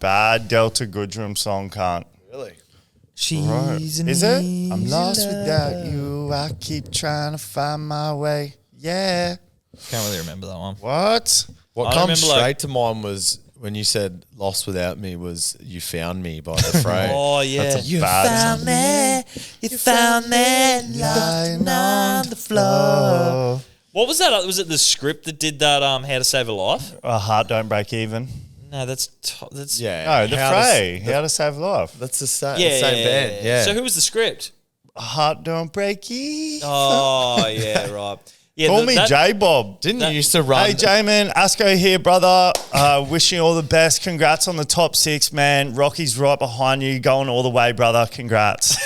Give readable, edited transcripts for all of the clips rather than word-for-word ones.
bad Delta Goodrum song, can't. Really? She's an Is it? easy I'm lost lover. without you. I keep trying to find my way. Yeah. Can't really remember that one. What? What I comes remember, straight to mind was when you said "Lost Without Me" was "You Found Me" by The Fray. Oh, yeah. That's a bad me. You found me. lying on the floor. What was that? Was it the script that did that, How to Save a Life? A heart don't break even. No, that's Yeah. No, the How Fray. How to save life. That's the same yeah, band. Yeah. So who was the script? A heart don't break even. Oh, yeah, right. Yeah, Call me J-Bob. Didn't you used to run? Hey, Jamin, Asko here, brother. Wishing you all the best. Congrats on the top 6, man. Rocky's right behind you, going all the way, brother. Congrats.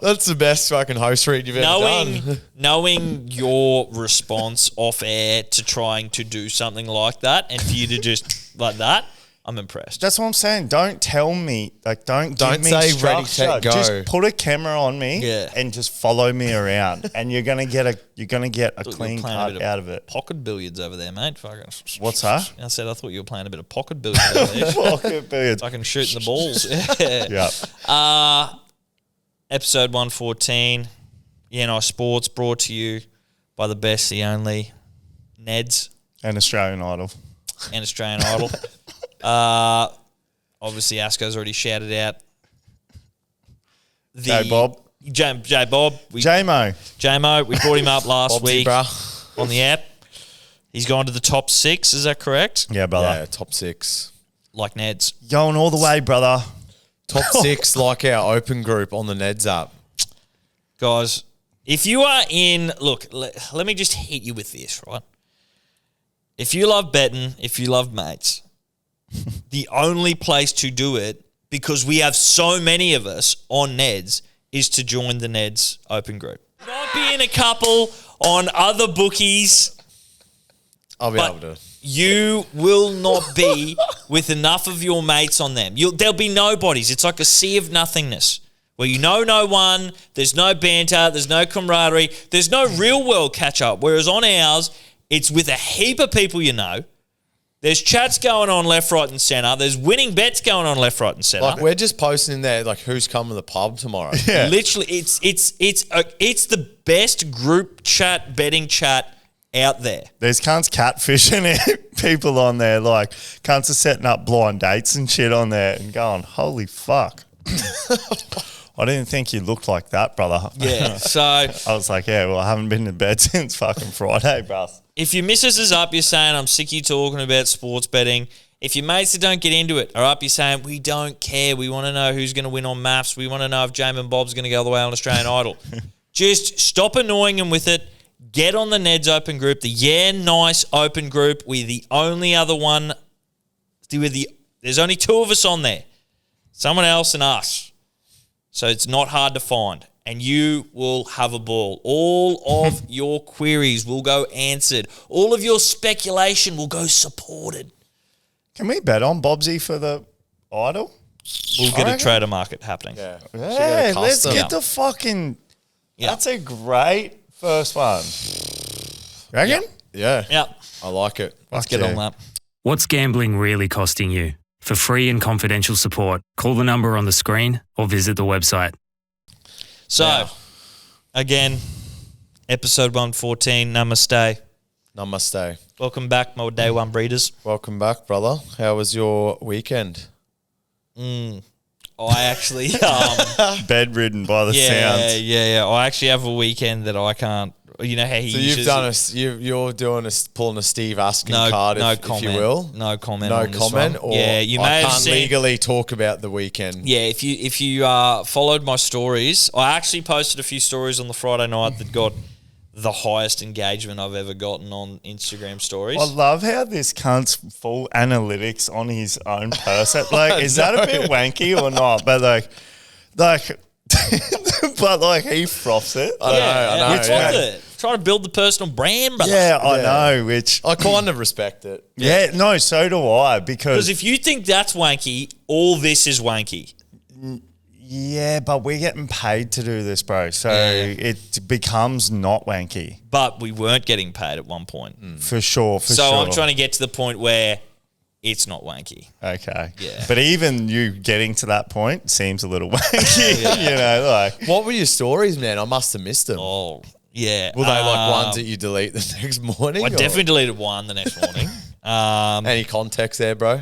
That's the best fucking host read you've ever done. Knowing your response off air to trying to do something like that, and for you to just like that, I'm impressed. That's what I'm saying. Don't tell me, don't give me say structure. ready, set, go. Just put a camera on me Yeah. and just follow me around, and you're gonna get a Thought clean you were playing cut a bit out of it. Pocket billiards over there, mate. Fucking. What's that? I said I thought you were playing a bit of pocket billiards over there. Pocket billiards. Fucking shooting the balls. Yeah. Yeah. Episode 114. Sports brought to you by the best, the only, Neds And Australian Idol. and Australian Idol. Obviously, Asko's already shouted out J-Bob. J-Bob. J-Mo. J-Mo, we brought him up last Bobsy, week bruh. on the app. He's gone to the top 6, is that correct? Yeah, brother. Yeah, top 6. Like Ned's. Going all the way, brother. Top 6 like our open group on the Neds app. Guys, if you are in... Look, let me just hit you with this, right? If you love betting, if you love mates, the only place to do it, because we have so many of us on Neds, is to join the Neds open group. Not being a couple on other bookies... I'll be able to. You will not be with enough of your mates on them. There'll be nobodies. It's like a sea of nothingness where you know no one, there's no banter, there's no camaraderie, there's no real world catch up. Whereas on ours, it's with a heap of people you know. There's chats going on left, right, and centre. There's winning bets going on left, right, and centre. Like we're just posting in there like who's coming to the pub tomorrow. Yeah. Literally, it's the best group chat, betting chat out there. There's cunts catfishing people on there, like cunts are setting up blind dates and shit on there and going, holy fuck. I didn't think you looked like that, brother. Yeah, so I was like, yeah, well, I haven't been to bed since fucking Friday, bruh. if your missus is up, you're saying, I'm sick of you talking about sports betting. If your mates that don't get into it are up, you're saying, we don't care. We want to know who's going to win on maths. We want to know if Jamin Bob's going to go all the way on Australian Idol. Just stop annoying them with it. Get on the Neds open group, the Yeah Nice open group. We're the only other one. There's only 2 of us on there. Someone else and us. So it's not hard to find. And you will have a ball. All of your queries will go answered. All of your speculation will go supported. Can we bet on Bobsy for the Idol? We'll get a trader market happening. Yeah. Yeah, let's custom. get the fucking... Yeah. That's a great first one. Reckon? Yeah. Yep. I like it. Let's get on that. What's gambling really costing you? For free and confidential support, call the number on the screen or visit the website. So, again, episode 114, namaste. Namaste. Welcome back, my day one breeders. Welcome back, brother. How was your weekend? I actually, Bedridden by the sounds. yeah. I actually have a weekend that I can't. You know how he. So uses you've done you're doing pulling a Steve Askin card, no if comment, you will. no comment. No on this comment. one. Or Yeah, you may I have can't seen. legally talk about the weekend. Yeah, if you followed my stories, I actually posted a few stories on the Friday night that got the highest engagement I've ever gotten on Instagram stories. I love how this cunt's full analytics on his own person. Like, is that a bit wanky or not? But like, but like he froths it. I know. It's yeah. what the trying to build the personal brand, brother. Yeah, I know. Which I kind of respect it. yeah, no, so do I. Because Because if you think that's wanky, all this is wanky. yeah, but we're getting paid to do this, bro. So Yeah. it becomes not wanky But we weren't getting paid at one point. for sure. For So sure. I'm trying to get to the point where it's not wanky. Okay. Yeah. But even you getting to that point seems a little wanky. You know, like. What were your stories, man? I must have missed them. Oh, yeah. Were they like ones that you delete the next morning? I definitely deleted one the next morning. Any context there, bro?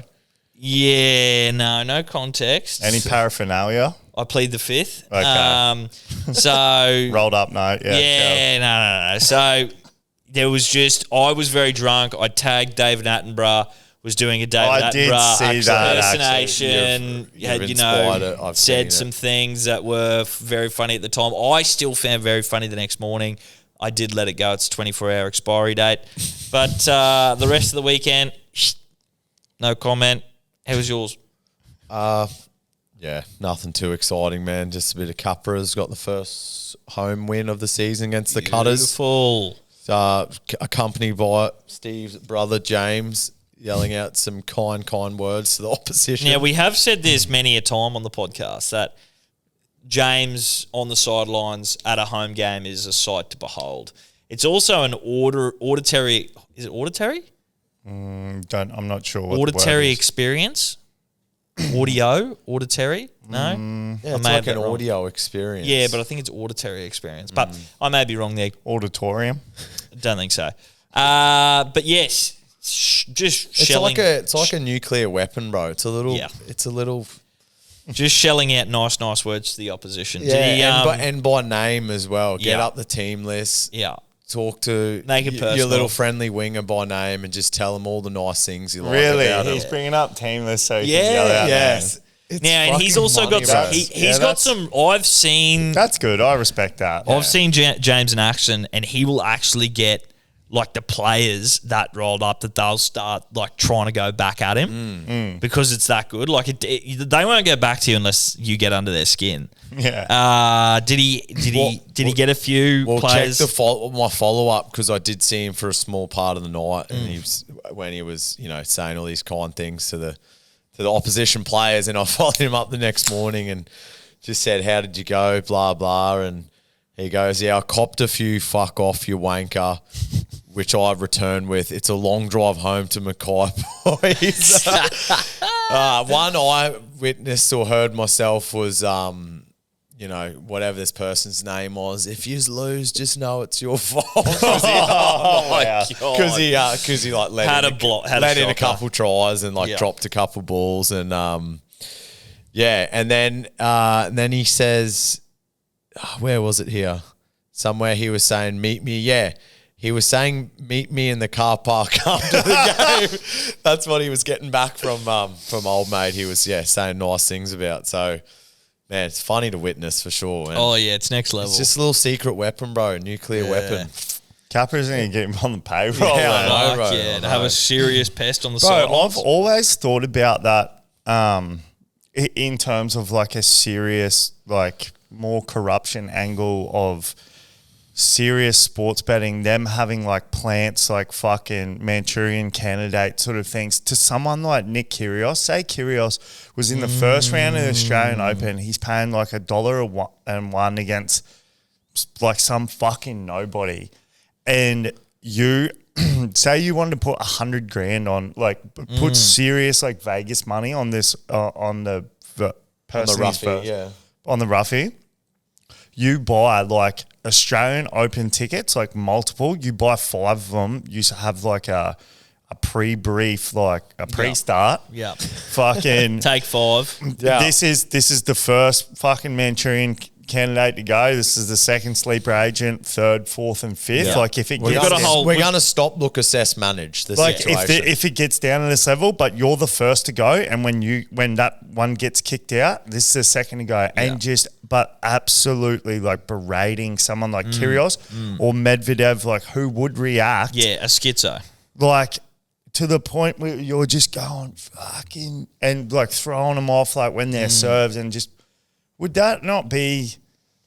Yeah, no context. Any paraphernalia? I plead the fifth. Okay. So Rolled up note. Yeah. no. So there was I was very drunk. I tagged David Attenborough, was doing a David I did Attenborough see that, impersonation. You've Had, inspired it. I've seen said it. some things that were very funny at the time. I still found very funny the next morning. I did let it go. It's 24-hour expiry date. But the rest of the weekend, no comment. How was yours? Yeah, nothing too exciting, man. Just a bit of Capras. Got the first home win of the season against the Cutters. Beautiful. Accompanied by Steve's brother, James, yelling out some kind words to the opposition. Now, we have said this many a time on the podcast that James on the sidelines at a home game is a sight to behold. It's also an auditory. Is it auditory? I'm not sure what Auditory the word is. experience? Auditory? No? Yeah, I it's may have like that an wrong. audio experience. Yeah, but I think it's auditory experience. But I may be wrong there. Auditorium. Don't think so. But yes, just It's shelling. it's like a nuclear weapon, bro. It's a little. Yeah. It's a little. Just shelling out nice words to the opposition. Yeah, Did he, and by name as well. Get Yeah. up the team list. yeah. Talk to Make it your personal. little friendly winger by name and just tell them all the nice things you like Really? about He's him. bringing up teamless so he Yeah. can yell out Yes. names. Now, and he's also got some. He's Yeah, got that's- some. I've seen. That's good. I respect that. I've seen James in action, and he will actually get like the players that rolled up that they'll start like trying to go back at him because it's that good. Like they won't get back to you unless you get under their skin. Yeah. Did he get a few Well, players? check my follow up because I did see him for a small part of the night, and when he was saying all these kind things to the opposition players, and I followed him up the next morning and just said, "How did you go?" Blah blah, and he goes, "Yeah, I copped a few. Fuck off, you wanker." Which I returned with, "It's a long drive home to Mackay, boys." One I witnessed or heard myself was, whatever this person's name was. "If you lose, just know it's your fault." oh my god! Because he like let in a couple tries and dropped a couple balls and and then he says, where was it here? Somewhere he was saying, "Meet me." Yeah. He was saying, "Meet me in the car park after the game." That's what he was getting back from old mate. He was saying nice things about. So, man, it's funny to witness for sure. Man. Oh yeah, it's next level. It's just a little secret weapon, bro. Nuclear weapon. Capper's going to get him on the payroll. Yeah, I know, Fuck bro. yeah, to have a serious pest on the Bro, sidelines. I've always thought about that in terms of like a serious, like more corruption angle of serious sports betting, them having like plants like fucking Manchurian Candidate sort of things to someone like Nick Kyrgios. Say Kyrgios was in the first round of the Australian Open. He's paying like $1 against like some fucking nobody. And you say you wanted to put $100,000 on, like put serious like Vegas money on this on the person on the roughie. You buy like Australian Open tickets, like multiple. You buy 5 of them. You have like a pre-brief, like a pre-start. Yeah. Fucking Take 5. Yeah. This is the first fucking Manchurian Candidate to go. This is the second sleeper agent, third, fourth, and fifth. Yeah. Like if it We've gets got a whole- We're going to stop, look, assess, manage the like situation. if it gets down to this level, but you're the first to go, and when that one gets kicked out, this is the second to go, and but absolutely like berating someone like Kyrgios or Medvedev, like who would react? Yeah, a schizo. Like to the point where you're just going fucking and like throwing them off like when they're served, and just would that not be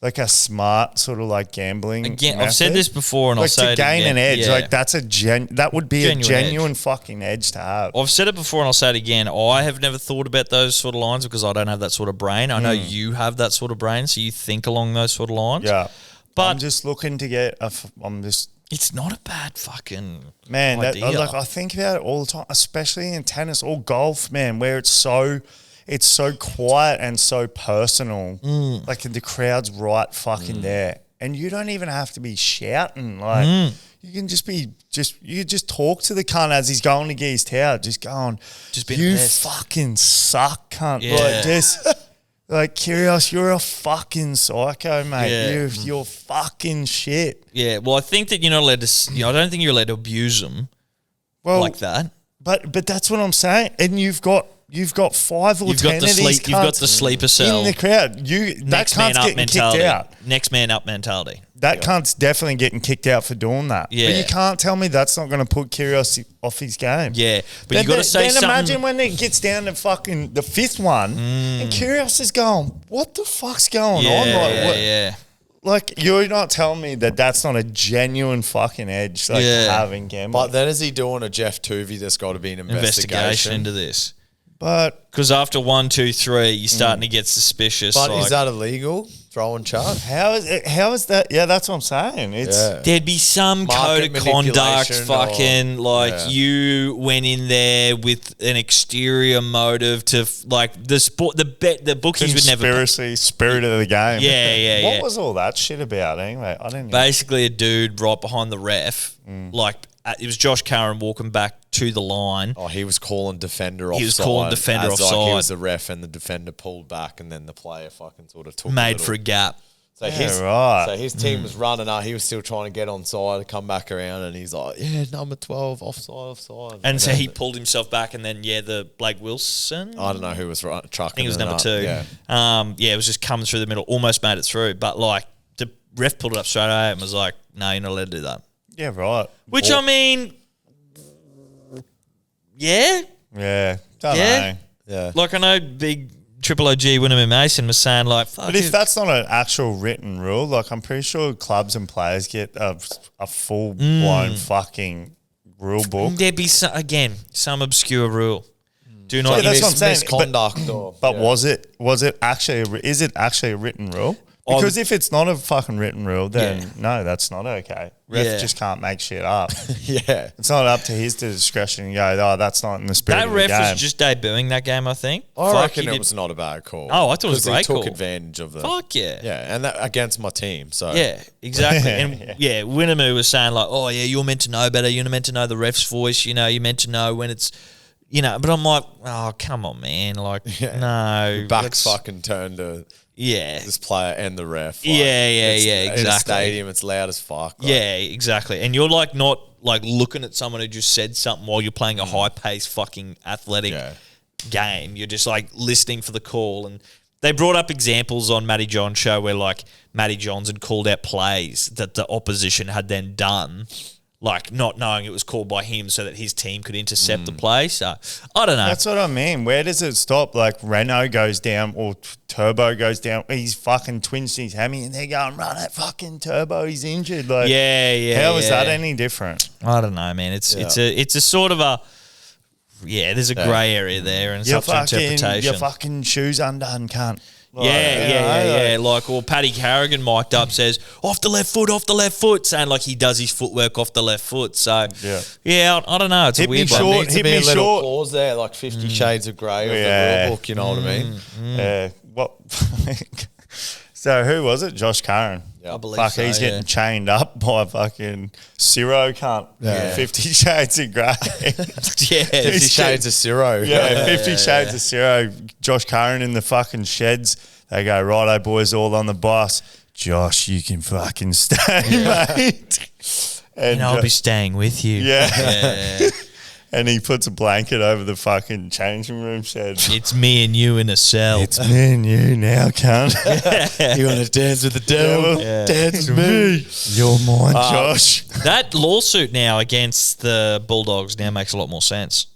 like a smart sort of like gambling? Again, I've said method? this before, and I'll Like say to it gain again. an edge, Yeah. like that's that would be Genuine a genuine fucking edge to have. I've said it before and I'll say it again. I have never thought about those sort of lines because I don't have that sort of brain. I know you have that sort of brain, so you think along those sort of lines. Yeah, But- I'm just looking to get I'm just It's not a bad fucking Man, idea. I think about it all the time, especially in tennis or golf, man, where it's so quiet and so personal. Like the crowd's right fucking there, and you don't even have to be shouting. Like you can just talk to the cunt as he's going to get his towel, just going, being you pissed. fucking suck, cunt. Yeah. Like just. Like, Kyrgios, you're a fucking psycho, mate. Yeah. You're fucking shit. Yeah, well, I think that you're not allowed to. I don't think you're allowed to abuse them like that. But that's what I'm saying. And you've got 5 or 10 of these You've got cunts the sleeper cell. in the crowd. That Next man cunt's up getting mentality. kicked out. Next man up mentality. That cunt's definitely getting kicked out for doing that. Yeah. But you can't tell me that's not going to put Kyrgios off his game. Yeah, but you got to say then something. imagine when it gets down to fucking the 5th one and Kyrgios is going, what the fuck's going on? Yeah. Like, you're not telling me that that's not a genuine fucking edge to have in gambling. But then is he doing a Jeff Tuvey? There's got to be an Investigation into this. But Because after 1, 2, 3, you're starting to get suspicious. But like, is that illegal? Throwing chart? how is that? Yeah, that's what I'm saying. It's there'd be some code Market of conduct, manipulation fucking or- you went in there with an exterior motive to like the sport. The bookies would never. conspiracy, spirit of the game. Yeah. What was all that shit about anyway? I didn't. Basically, a dude right behind the ref, it was Josh Curran walking back to the line. Oh, he was calling defender offside. He was calling defender as Like he offside. was the ref and the defender pulled back and then the player fucking sort of took Made for a gap. So right. So his team was running up. He was still trying to get onside, come back around, and he's like, "Yeah, number 12, offside." And so he pulled himself back, and then the Blake Wilson. I don't know who was trucking. I think it was it number up. 2. Yeah. It was just coming through the middle, almost made it through, but like the ref pulled it up straight away and was like, "No, you're not allowed to do that." Yeah, right. Which I mean, yeah, Don't Yeah. know. Yeah. like I know big Triple OG Winnemere Mason was saying like, "Fuck But if it." that's not an actual written rule, like I'm pretty sure clubs and players get a full blown fucking rule book. There'd be some obscure rule. Do Yeah, not that's use what I'm saying. Misconduct or But was it actually? Is it actually a written rule? Because if it's not a fucking written rule, then no, that's not okay. Ref Yeah. just can't make shit up. yeah. It's not up to his discretion and go, oh, that's not in the spirit that of the ref game. was just debuting that game, I think. I Fuck, reckon he it did- was not a bad call. Oh, I thought it was a 'Cause great he took call. advantage of the. Fuck yeah. Yeah, and that against my team. So Yeah, exactly. And Winnemere was saying like, "Oh yeah, you're meant to know better. You're meant to know the ref's voice. You know, you're meant to know when it's, you know." But I'm like, "Oh, come on, man! Like, no, Back's let's- fucking turned to yeah, this player and the ref. Yeah, In a exactly. stadium, it's loud as fuck. Like, yeah, exactly." And you're like not like looking at someone who just said something while you're playing a high paced fucking athletic Yeah. game. You're just like listening for the call. And they brought up examples on Matty John's show where like Matty Johns had called out plays that the opposition had then done, like not knowing it was called by him so that his team could intercept the play. So I don't know. That's what I mean. Where does it stop? Like Renault goes down or Turbo goes down. He's fucking twinched his hammy and they're going, run it fucking Turbo. He's injured. Like, yeah. how is that any different? I don't know, man. It's a sort of a there's a grey area there and it's up to interpretation. Your fucking shoes undone, cunt. Like, Yeah. Like, or Paddy Carrigan mic'd up says, off the left foot, saying like he does his footwork off the left foot. So, I don't know. It's Hit a me weird short, one. Needs to hit be me a little short. clause there, like 50 Shades of Grey of Yeah. the rule book. You know what I mean? Yeah. What? So who was it? Josh Curran. Yeah. I believe Fuck, so, he's yeah. getting chained up by fucking Ciro cunt. Yeah. 50 Shades of Grey. Yeah. 50 Shades of Ciro. Yeah, 50 Shades of Ciro. Josh Curran in the fucking sheds. They go, righto, boys, all on the bus. Josh, you can fucking stay, mate. And I'll be staying with you. yeah. And he puts a blanket over the fucking changing room shed. It's me and you in a cell. It's me and you now, cunt. You want to dance with the devil? Yeah. Dance with me. You're mine, Josh. That lawsuit now against the Bulldogs now makes a lot more sense.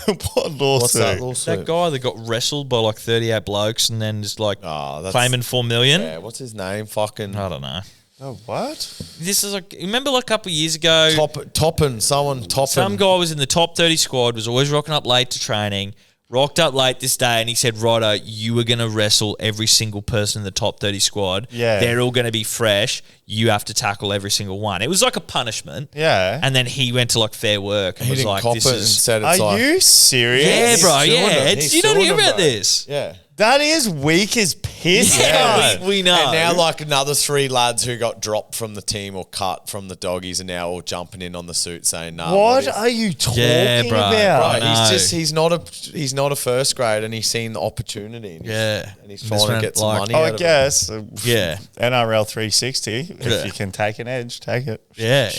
What lawsuit? What's that lawsuit? That guy that got wrestled by like 38 blokes and then just like Oh, that's faming $4 million. Yeah, what's his name? Fucking I don't know. Oh, what? This is like, remember like a couple of years ago, Toppin. some guy was in the top 30 squad, was always rocking up late to training, rocked up late this day, and he said, "Righto, you were going to wrestle every single person in the top 30 squad. Yeah. They're all going to be fresh. You have to tackle every single one." It was like a punishment. Yeah. And then he went to like Fair Work and He was didn't like, cop "This it and is." said it's Are like, you serious? Yeah, bro. suing Yeah, him. He's you don't suing hear him, about bro. this. Yeah. That is weak as piss. Yeah, bro. we know. And now, like, another 3 lads who got dropped from the team or cut from the doggies are now all jumping in on the suit saying, "Nah, What is-" are you talking Yeah, bro. about? Bro, I know. he's not a first grade, and he's seen the opportunity. And Yeah. and he's And trying this to went get some like- money. Oh, out I of it. guess. Yeah. NRL 360. Yeah. If you can take an edge, take it. Yeah.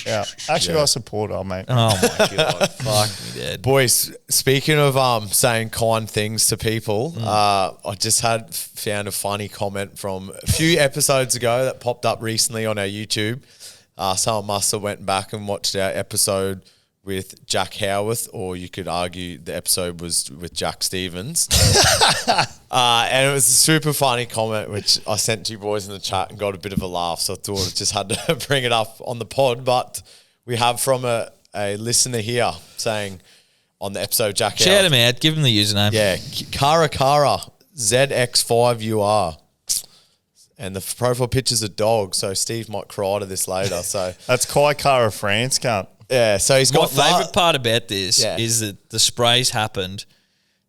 Yeah. Actually, got a supporter, mate. Oh, my God. Fuck me dead. Boys, speaking of saying kind things to people, I just found a funny comment from a few episodes ago that popped up recently on our YouTube. Someone must have went back and watched our episode with Jack Howarth, or you could argue the episode was with Jack Stevens. And it was a super funny comment, which I sent to you boys in the chat and got a bit of a laugh. So I thought I just had to bring it up on the pod. But we have from a listener here saying on the episode, Jack Shout Howarth. him out. Give him the username. Yeah, Kara ZX5UR. And the profile picture's a dog, so Steve might cry to this later. So That's Kai Kara France, cunt. yeah, so he's My got favourite part about this Yeah. is that the sprays happened.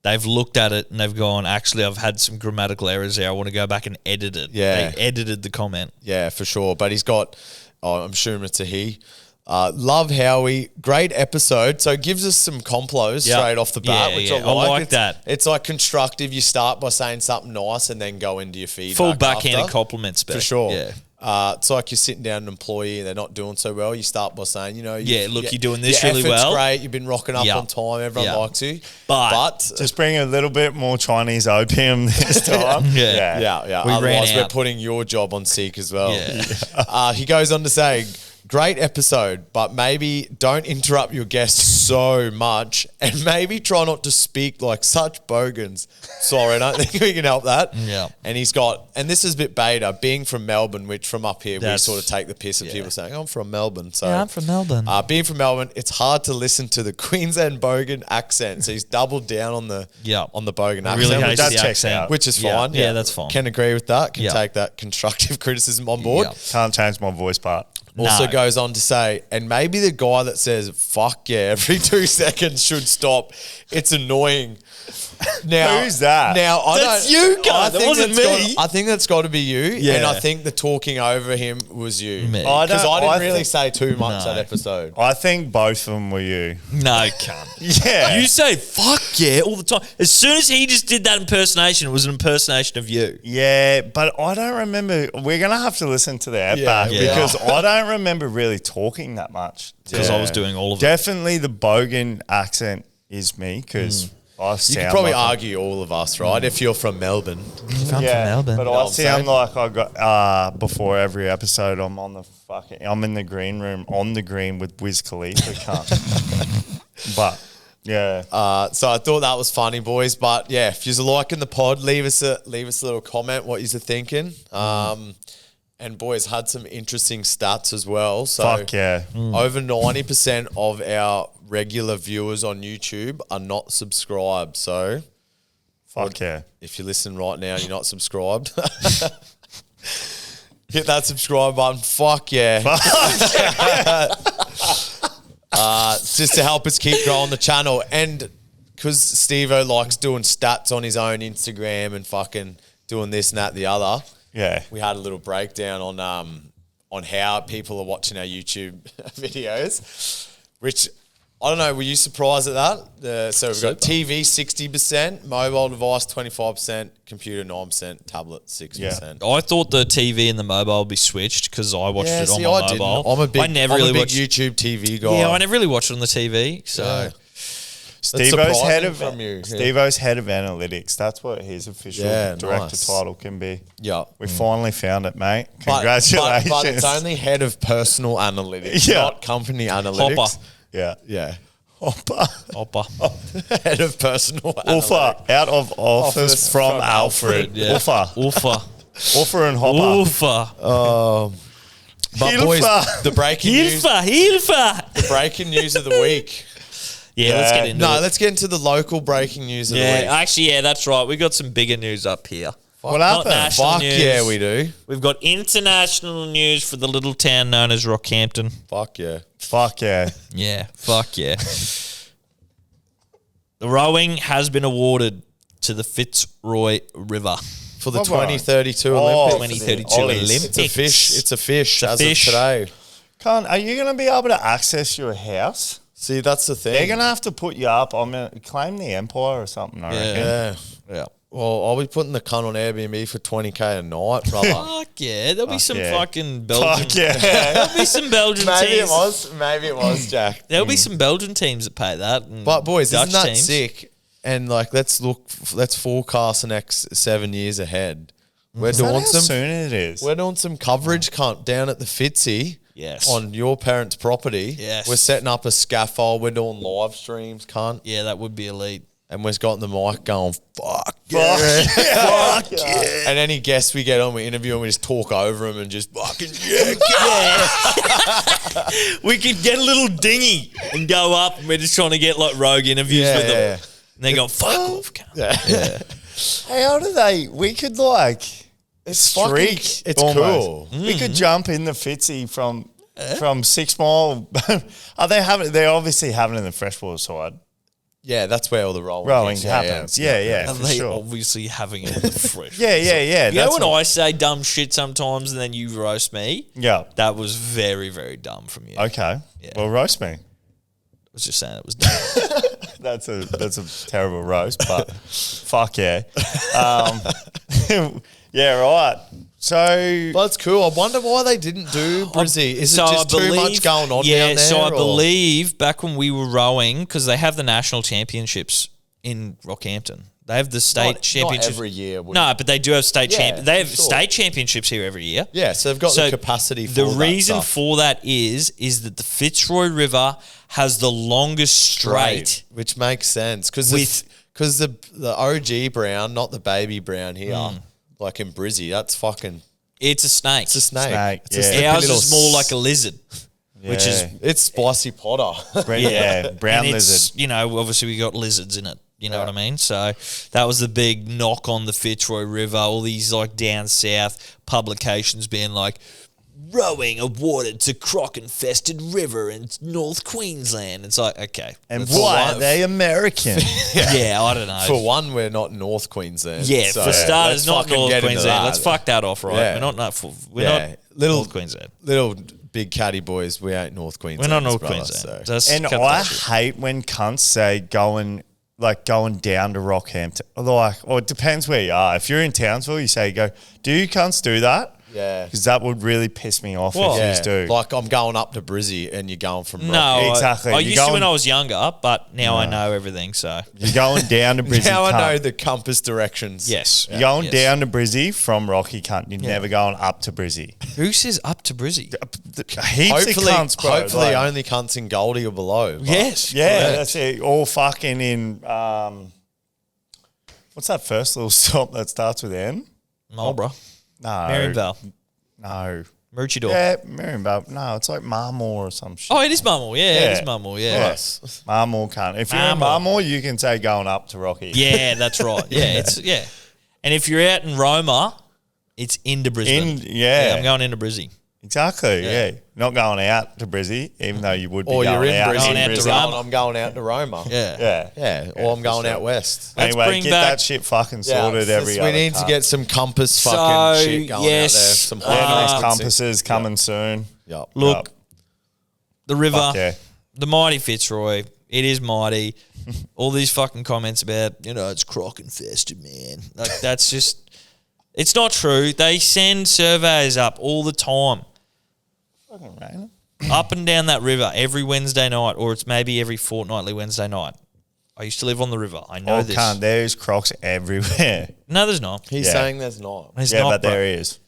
They've looked at it and they've gone, actually, I've had some grammatical errors there. I want to go back and edit it. Yeah. They edited the comment. Yeah, for sure. But he's got, I'm assuming it's a he. Love Howie, great episode. So it gives us some complos Yeah. straight off the bat, Yeah, which yeah. I like. I like It's- that. It's like constructive. You start by saying something nice and then go into your feedback. Full backhanded after. compliments, For sure. Yeah. It's like you're sitting down an employee and they're not doing so well. You start by saying, Yeah, look, you're doing this your really effort's well. great. You've been rocking up Yeah. on time. Everyone Yeah. likes you. But- Just bring a little bit more Chinese opium this time. Yeah. yeah. We ran Otherwise, we're out. putting your job on seek as well. Yeah. He goes on to say, great episode, but maybe don't interrupt your guests so much and maybe try not to speak like such bogans. Sorry, I don't think we can help that. Yeah. And he's got, and this is a bit beta, being from Melbourne, which from up here, That's- we sort of take the piss of yeah. people saying, I'm from Melbourne. So Yeah, I'm from Melbourne. being from Melbourne, it's hard to listen to the Queensland bogan accent. So he's doubled down on the Yeah. on the bogan Really accent, hates that the checks accent. out. which is Yeah. fine. Yeah, that's fine. Can agree with that. Can Yeah. take that constructive criticism on board. Yeah. Can't change my voice part. Also No. goes on to say, and maybe the guy that says "fuck yeah" every 2 seconds should stop. It's annoying. Now, Who's that? Now I That's don't. you, guy. I That think wasn't that's me. I think that's got to be you. Yeah. And I think the talking over him was you. Me. I Because don't- I didn't I really think- say too much No. that episode. I think both of them were you. No, cunt. Yeah. You say fuck yeah all the time. As soon as he just did that impersonation, it was an impersonation of you. Yeah, but I don't remember. We're going to have to listen to the app Yeah, back we because I don't remember really talking that much. Because I was doing all of it. Definitely the bogan accent is me because I sound You could probably like argue all of us, right? If you're from Melbourne. I'm from Melbourne. But know I what I'm sound saying? like I got before every episode. I'm in the green room on the green with Wiz Khalifa. Cunt. But yeah, So I thought that was funny, boys. But yeah, if you're liking the pod, leave us a little comment what you're thinking. And boys had some interesting stats as well. So fuck yeah. over 90% of our regular viewers on YouTube are not subscribed. So Fuck yeah. if you listen right now and you're not subscribed, hit that subscribe button. Fuck yeah. It's just to help us keep growing the channel. And because Steve-O likes doing stats on his own Instagram and fucking doing this and that, the other, Yeah. we had a little breakdown on how people are watching our YouTube videos, which I don't know. Were you surprised at that? So we've got TV 60%, mobile device 25%, computer 9%, tablet 6%. I thought the TV and the mobile would be switched because I watched it on see, my I didn't. mobile. I'm a big, I never I'm really a big watched. YouTube TV guy. Yeah, I never really watched it on the TV. So Yeah. Steve-O's head surprising of from you. Steve-O's head of analytics. That's what his official Yeah, director nice. title can be. Yeah. We finally found it, mate. But- Congratulations. But it's only head of personal analytics, Yeah. not company analytics. Hopper. yeah. Yeah. Hopper. Oppa. Head of personal analytics. Uffa. Out of office Office from from Alfred. Yeah. Uffa. Uffa. Uffa and Hopper. Uffa. But boys, Hilfa. the breaking news, Hilfa. Hilfa. the breaking news of the week. Yeah, let's get into No, it. let's get into the local breaking news of the week. Actually, that's right. We got some bigger news up here. What Not happened? national Fuck news. yeah, we do. We've got international news for the little town known as Rockhampton. Fuck yeah. Fuck yeah. Yeah, fuck yeah. The rowing has been awarded to the Fitzroy River. For the What about- 2032 Oh, Olympics. 2032 Ollies. Olympics. It's a fish as fish. of today. Are you going to be able to access your house? See, that's the thing. They're going to have to put you up. I'm going to claim the Empire or something, I reckon. Yeah. Yeah. Well, I'll be putting the cunt on Airbnb for 20K a night, brother. Fuck yeah. There'll be some yeah. fucking Belgian. Fuck yeah. There'll be some Belgian teams. Maybe it was, Jack. There'll be some Belgian teams that pay that. And But boys, Dutch isn't that teams. sick? And like, let's forecast the next 7 years ahead. We're Is that doing how some. soon it is? We're doing some coverage, cunt, down at the Fitzy. Yes. On your parents' property. Yes. We're setting up a scaffold. We're doing live streams, cunt. Yeah, that would be elite. And we've got the mic going, fuck yeah. Fuck yeah. And any guests we get on, we interview and we just talk over them and just fucking We could get a little dinghy and go up, and we're just trying to get like rogue interviews with them. yeah. And they go, fuck off, cunt. Hey, how do they? We could like It's fucking, streak. it's almost. cool. We could jump in the Fitzy from 6 Mile. Are they having? They're obviously having it in the freshwater side. Yeah, that's where all the Rowing is. happens. Yeah, Are for they sure. obviously having it in the fresh? Yeah. You know That's when what- I say dumb shit sometimes and then you roast me? Yeah. That was very, very dumb from you. I Okay. Well, roast me. was just saying it was dumb. That's a terrible roast, but fuck yeah. Yeah, right. So But it's cool. I wonder why they didn't do Brizzy. Is So it just I too believe- much going on yeah, down there? so I or- believe back when we were rowing, because they have the national championships in Rockhampton. They have the state Not championships. every year. No, but they do have state Yeah, They have for sure. state championships here every year. Yeah, so they've got So the capacity for the all that reason stuff. for that is that the Fitzroy River has the longest straight. which makes sense because With- the OG brown, not the baby brown here, Hmm. like in Brizzy, that's fucking. It's a snake. It's a snake. Snake, It's a yeah. slippery Ours little is more like a lizard, which is It's spicy Potter. brown and it's, lizard. you know, obviously we got lizards in it. You know what I mean? So that was the big knock on the Fitzroy River. All these like down south publications being like, rowing awarded to croc-infested river in North Queensland. It's like, okay. And that's why all are they American? Yeah, I don't know. For one, we're not North Queensland. yeah, so for starters, let's not fucking North get into Queensland. that. Let's fuck that off, right? Yeah. We're not Yeah. not Little- North Queensland. Little big catty boys, we ain't North We're Queensland. not North brother, Queensland. so. Just And cut I that shit. hate when cunts say going down to Rockhampton. Or it depends where you are. If you're in Townsville, you say, do you cunts do that? Yeah. Because that would really piss me off What? if you do. Like I'm going up to Brizzy and you're going from No, Rock- Exactly. I You're used to when going- I was younger, but now I know everything. So You're going down to Brizzy. Now I know cunt. the compass directions. yes, You're going Yes. down to Brizzy from Rocky cunt. You're never going up to Brizzy. Who says up to Brizzy? Heaps Hopefully, of cunts, bro. hopefully like- only cunts in Goldie or below. but- Yes, Yeah, correct. that's it. All fucking in. What's that first little stop that starts with M? Marlborough, No. Marionvale, No. Maroochydore. Yeah, Marionvale. No, it's like Marmore or some shit. Oh, it is Marmore. Yeah, it Yeah. is Marmore. Yeah. Yes. Marmore can't. If you're in Marmore. Marmore, you can say going up to Rocky. Yeah, that's right. Yeah, it's yeah. And if you're out in Roma, it's into Brisbane. Yeah. I'm going into Brizzy. Exactly, yeah. Not going out to Brizzy, even though you would be Or going you're in out Brizzy. Going out to Brizzy, Roma. I'm going out to Roma. Yeah. Yeah. Yeah. Or I'm going out west. Let's Anyway, bring get back- that shit fucking sorted every we other need to cunt. get some compass So, fucking shit going yes, out there. Some Yeah, those high compasses coming soon. Yep. Look, the river, Fuck yeah. the mighty Fitzroy. It is mighty. All these fucking comments about, it's croc infested, man. Like that's just, it's not true. They send surveys up all the time, Fucking rain. up and down that river every Wednesday night, or it's maybe every fortnightly Wednesday night. I used to live on the river. I know Oh, this. cunt, there's crocs everywhere. No, there's not. He's Yeah. saying there's not. There's Yeah, not, but bro. there is.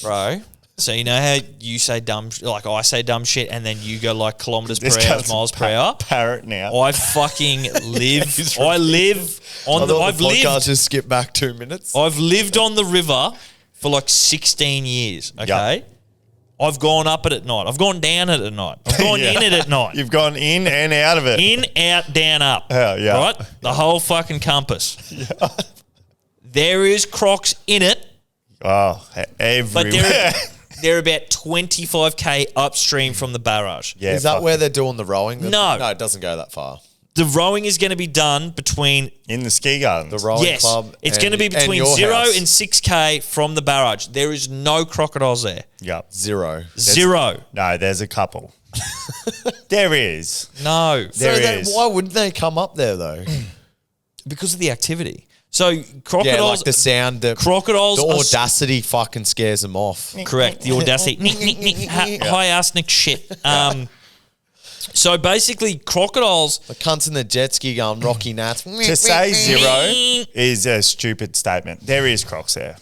Bro. So you know how you say dumb, like I say dumb shit, and then you go like kilometers per This hour, cunt's miles per hour. Parrot now. I fucking live. I live on the. I've podcast just skip back 2 minutes. I've lived on the river for like 16 years. Okay, I've gone up it at night. I've gone down it at night. I've gone in it at night. You've gone in and out of it. In, out, down, up. Yeah. Right? The whole fucking compass. Yeah. There is Crocs in it. Oh, everywhere. But they're about 25k upstream from the barrage. Yeah, Is that where they're doing the rowing? No. No, it doesn't go that far. The rowing is going to be done between... in the ski gardens. The rowing Yes. club. It's going to be between your 0 house. and 6k from the barrage. There is no crocodiles there. Yep. Zero. Zero. No, there's a couple. There is. No. There is. Why wouldn't they come up there though? Because of the activity. So Yeah, crocodiles... like the sound. crocodiles The are audacity fucking scares them off. correct. The audacity. High arsenic shit. So basically, crocodiles... The cunts in the jet ski going Rocky Nats. To say zero is a stupid statement. There is Crocs there.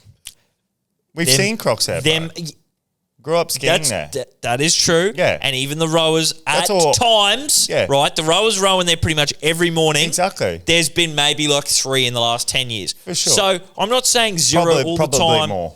We've Them- seen Crocs there. Them... bro. Grew up skiing there. That is true. Yeah. And even the rowers That's at all- times, Yeah. right? The rowers rowing there pretty much every morning. Exactly. There's been maybe like 3 in the last 10 years. For sure. So I'm not saying zero all the time. more,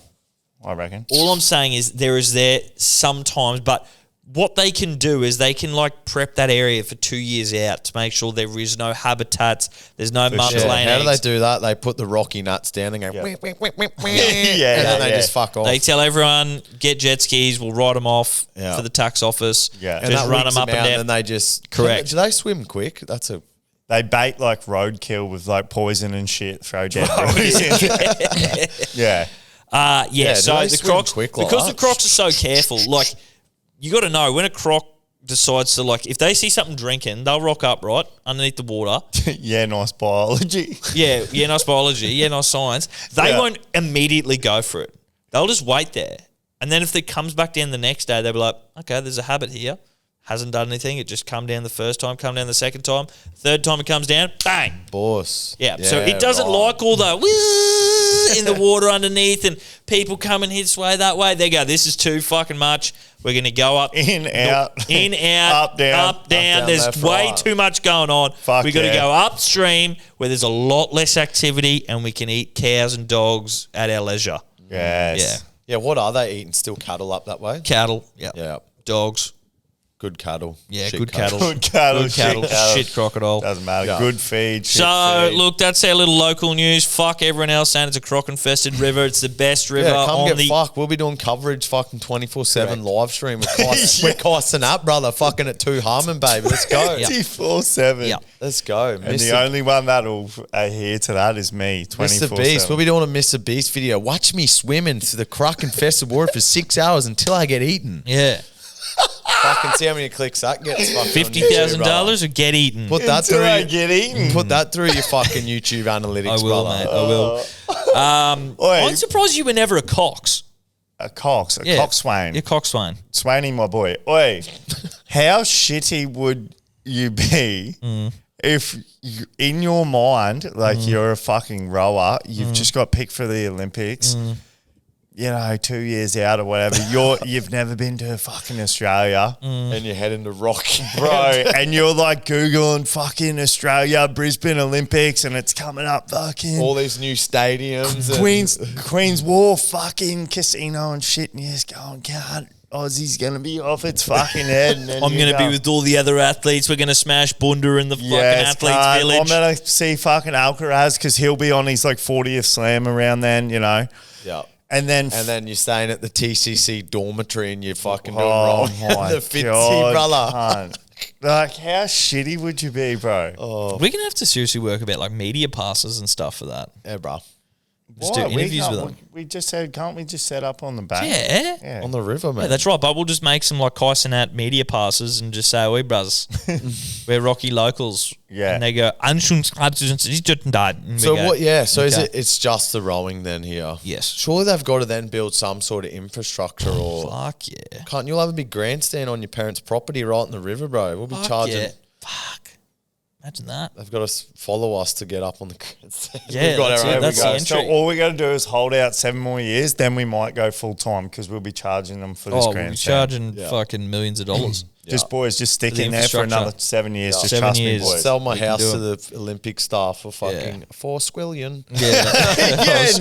I reckon. All I'm saying is there is there sometimes, but what they can do is they can like prep that area for 2 years out to make sure there is no habitats, there's no mums sure. laying How do they eggs. do that? They put the Rocky Nuts down and go, Yeah. "Wee, wee, wee, wee, wee," Yeah, and then yeah, they yeah. just fuck off. They tell everyone, get jet skis, we'll write them off Yeah. for the tax office. Yeah. and Just that run weeks them up and out, down. and then they just Correct. Do they swim quick? That's a They bait like roadkill with like poison and shit. Throw jet buoys in. Yeah. Yeah, do so they the swim Crocs, quick like because that? the Crocs are so careful, like, you got to know, when a Croc decides to, like, if they see something drinking, they'll rock up, right, underneath the water. Yeah, nice biology. Yeah, nice biology, nice science. They Yeah. won't immediately go for it. They'll just wait there. And then if it comes back down the next day, they'll be like, okay, there's a habit here. Hasn't done anything. It just come down the first time, come down the second time. Third time it comes down, bang. boss. Yeah, so it doesn't right. like all the woo in the water underneath and people coming his way, that way. They go, this is too fucking much. We're going to go up. In, out. In, out. Up, down. Up, down. down, There's left, way right. too much going on. Fuck We've got to yeah. go upstream where there's a lot less activity and we can eat cows and dogs at our leisure. Yes. Yeah, what are they eating? Still cattle up that way? Cattle. Yeah. Yeah, Dogs. good cattle. Yeah, Shit good cattle. Good cattle, Good cattle. shit cattle. Shit crocodile. Doesn't matter. Yeah. Good feed. Shit So, feed. look, that's our little local news. Fuck everyone else saying it's a croc-infested river. It's the best river Yeah, come on get the... fucked. We'll be doing coverage fucking 24/7 live stream with Kai. We're Kyson up, brother. Fucking at 2 Harmon, baby. Let's go. 24/7. Yeah. Let's go. And the only one that'll adhere to that is me. 24/7. Mr. Beast. We'll be doing a Mr. Beast video. Watch me swimming through the croc-infested water for 6 hours until I get eaten. Yeah. Fucking see how many clicks that gets. fucking on YouTube, brother. $50,000 or get eaten. Put that Until through. I get eaten. Put that through your fucking YouTube analytics, I will, brother. mate. I will. Oi, I'm surprised you were never a Cox. a coxswain. You're Coxswain. Swainy, my boy. Oi, how shitty would you be if you, in your mind, like you're a fucking rower, you've just got picked for the Olympics, you know, 2 years out or whatever, you've never been to fucking Australia, And you're heading to Rocky, bro, and you're like Googling fucking Australia, Brisbane Olympics, and it's coming up fucking All these new stadiums. and- Queen's Wharf fucking casino and shit, and you're just going, God, Aussie's gonna be off its fucking head. And then I'm you going to go, be with all the other athletes. We're going to smash Bunda in the fucking athletes cunt. village. I'm gonna see fucking Alcaraz because he'll be on his like 40th slam around then, you know. Yeah. And then You're staying at the TCC dormitory and you're fucking doing oh wrong. my the Fitzy, God, brother. cunt. Like, how shitty would you be, bro? We're going to have to seriously work about like media passes and stuff for that. Yeah, bro. Just do Why? interviews can't- with them. We just said, can't we just set up on the back? Yeah. On the river, man. Yeah, that's right. But we'll just make some like Kaisenat media passes and just say, "We brothers, we're Rocky locals." Yeah. and they go, So what? Yeah. So is okay. it? It's just the rowing then here. Yes. Surely they've got to then build some sort of infrastructure, or Fuck yeah. can't you have a big grandstand on your parents' property right in the river, bro? We'll be Fuck charging. yeah. Fuck. Imagine that. They've got to follow us to get up on the grandstand. Yeah, We've got that's our it. own That's the guy. entry. So all we got to do is hold out 7 more years, then we might go full time because we'll be charging them for this We'll be grandstand. charging Yeah. fucking millions of dollars. Just boys, just stick the in there for infrastructure. another 7 years. Just 7 trust years. me, boys. Sell my We can house do to the Olympic staff for fucking $4 squillion. Yeah. Yeah, nice.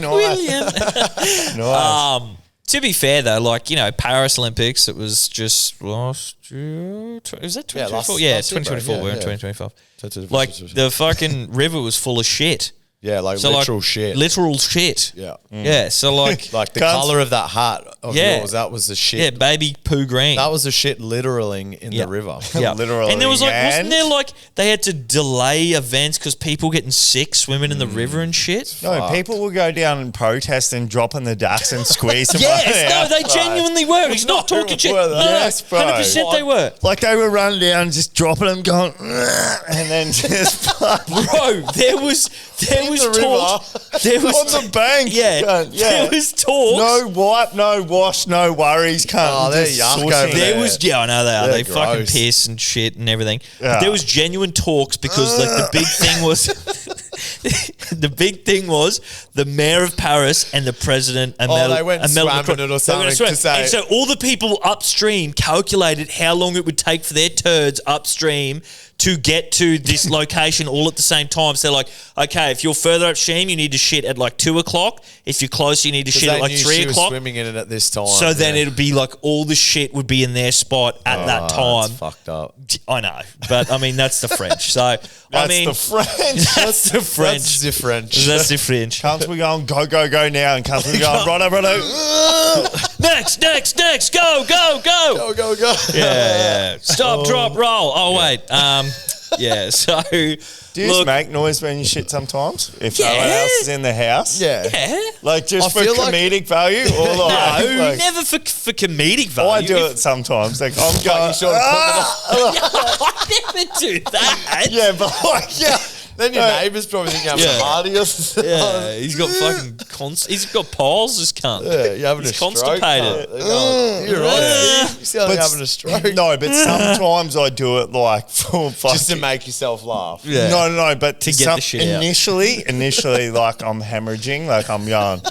Nice. To be fair, though, like, Paris Olympics, it was just last year. Was that 2024? Yeah, it's 2024. We're in 2025. Like, the fucking river was full of shit. Yeah, like literal shit. Literal shit. Yeah. Yeah, so like... Like the colour of that hat of yours, that was the shit. Yeah, baby poo green. That was the shit literaling in the river. Yeah. Literally. And there was like, wasn't there like, they had to delay events because people getting sick swimming in the river and shit? No, people will go down and protest and drop in the ducks and squeeze them. Yes, no, they genuinely were. It's not talking shit. No, Yes, bro. 100% they were. Like they were running down, just dropping them, going, and then just Bro, there was talk. There was on the bank. Yeah, there was talk. No wipe, no wash, no worries. Oh, they're yuck over there. There was, I know they are. They're They fucking gross. piss and shit and everything. Yeah. But there was genuine talks because like the big thing was, the big thing was the mayor of Paris and the president. They went and swam in it or something to say. And so all the people upstream calculated how long it would take for their turds upstream to get to this location all at the same time. So they're like, okay, if you're further upstream, you need to shit at like 2 o'clock. If you're closer, you need to shit at like 3 She was o'clock. swimming in it at this time. So then it'd be like all the shit would be in their spot at that time. That's fucked up. I know, but I mean that's the French. So I mean the French. that's the French. That's the French. That's the French. Cunts we going, go now, and cunts we going, righto. Next, go. Go. Yeah. Stop, drop, roll. Oh wait. Yeah. So Do you just make noise when you shit sometimes? If no one Yeah. else is in the house? Yeah. Like just I for feel like- comedic value? Or like, No, like never for comedic value. I do it sometimes. Like I'm going, I never do that. yeah, but like, yeah. Then your neighbours probably think I'm Yeah. a party or something. Yeah, he's got fucking he's got piles, this cunt. Yeah, you're having He's a stroke. constipated. You're right. You sound like But having a stroke. No, but sometimes I do it like for fucking. Just to make yourself laugh. Yeah. No, but To get the shit out. initially, like I'm hemorrhaging, like I'm going,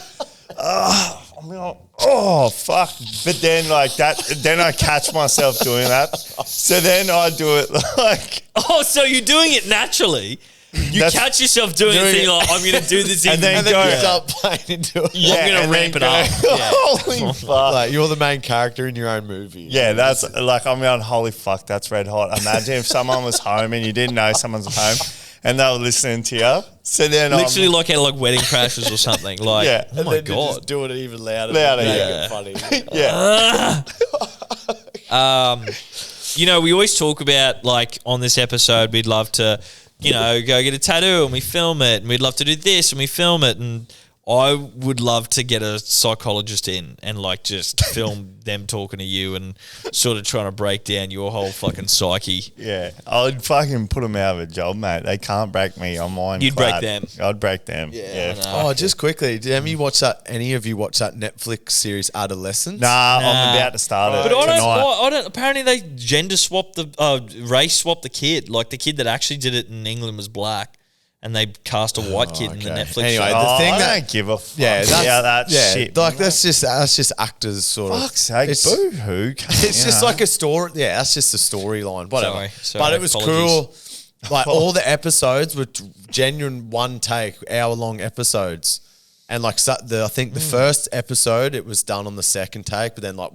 I'm going, oh fuck! But then like that, then I catch myself doing that. So then I do it like, Oh, so you're doing it naturally. You That's- catch yourself doing it, doing thinking, it. like, I'm going to do this. And then And then go- you start playing into it. yeah, gonna and ramp then it up. go, Yeah. Holy fuck! Like you're the main character in your own movie. Yeah, that's like I'm going, holy fuck, that's red hot. Imagine if someone was home and you didn't know someone's home, and they were listening to you. So then Literally like at like Wedding Crashers or something. Like, Yeah. oh And my then you God. just doing it even louder. Louder, to make yeah. it funny. yeah, You know, we always talk about, like, on this episode, we'd love to, go get a tattoo and we film it, and we'd love to do this and we film it, and I would love to get a psychologist in and, like, just film them talking to you and sort of trying to break down your whole fucking psyche. yeah. I'd fucking put them out of a job, mate. They can't break me. I'm ironclad. You'd break them. I'd break them. Yeah. I know. Oh, just quickly, did any of you watch that Netflix series Adolescence? Nah, I'm about to start it But I tonight. don't. Apparently, they gender swapped race swapped the kid. Like the kid that actually did it in England was black, and they cast a white kid in the okay. Netflix Anyway, show. the thing I that- don't give a fuck Yeah, about that shit. Like that's just actors sort of. Fuck's sake, It's- boo hoo. It's just like a story. Yeah, that's just a storyline. Whatever. Sorry, but it was apologies. cool. Like all the episodes were genuine one take, hour long episodes, and like I think the first episode it was done on the second take, but then like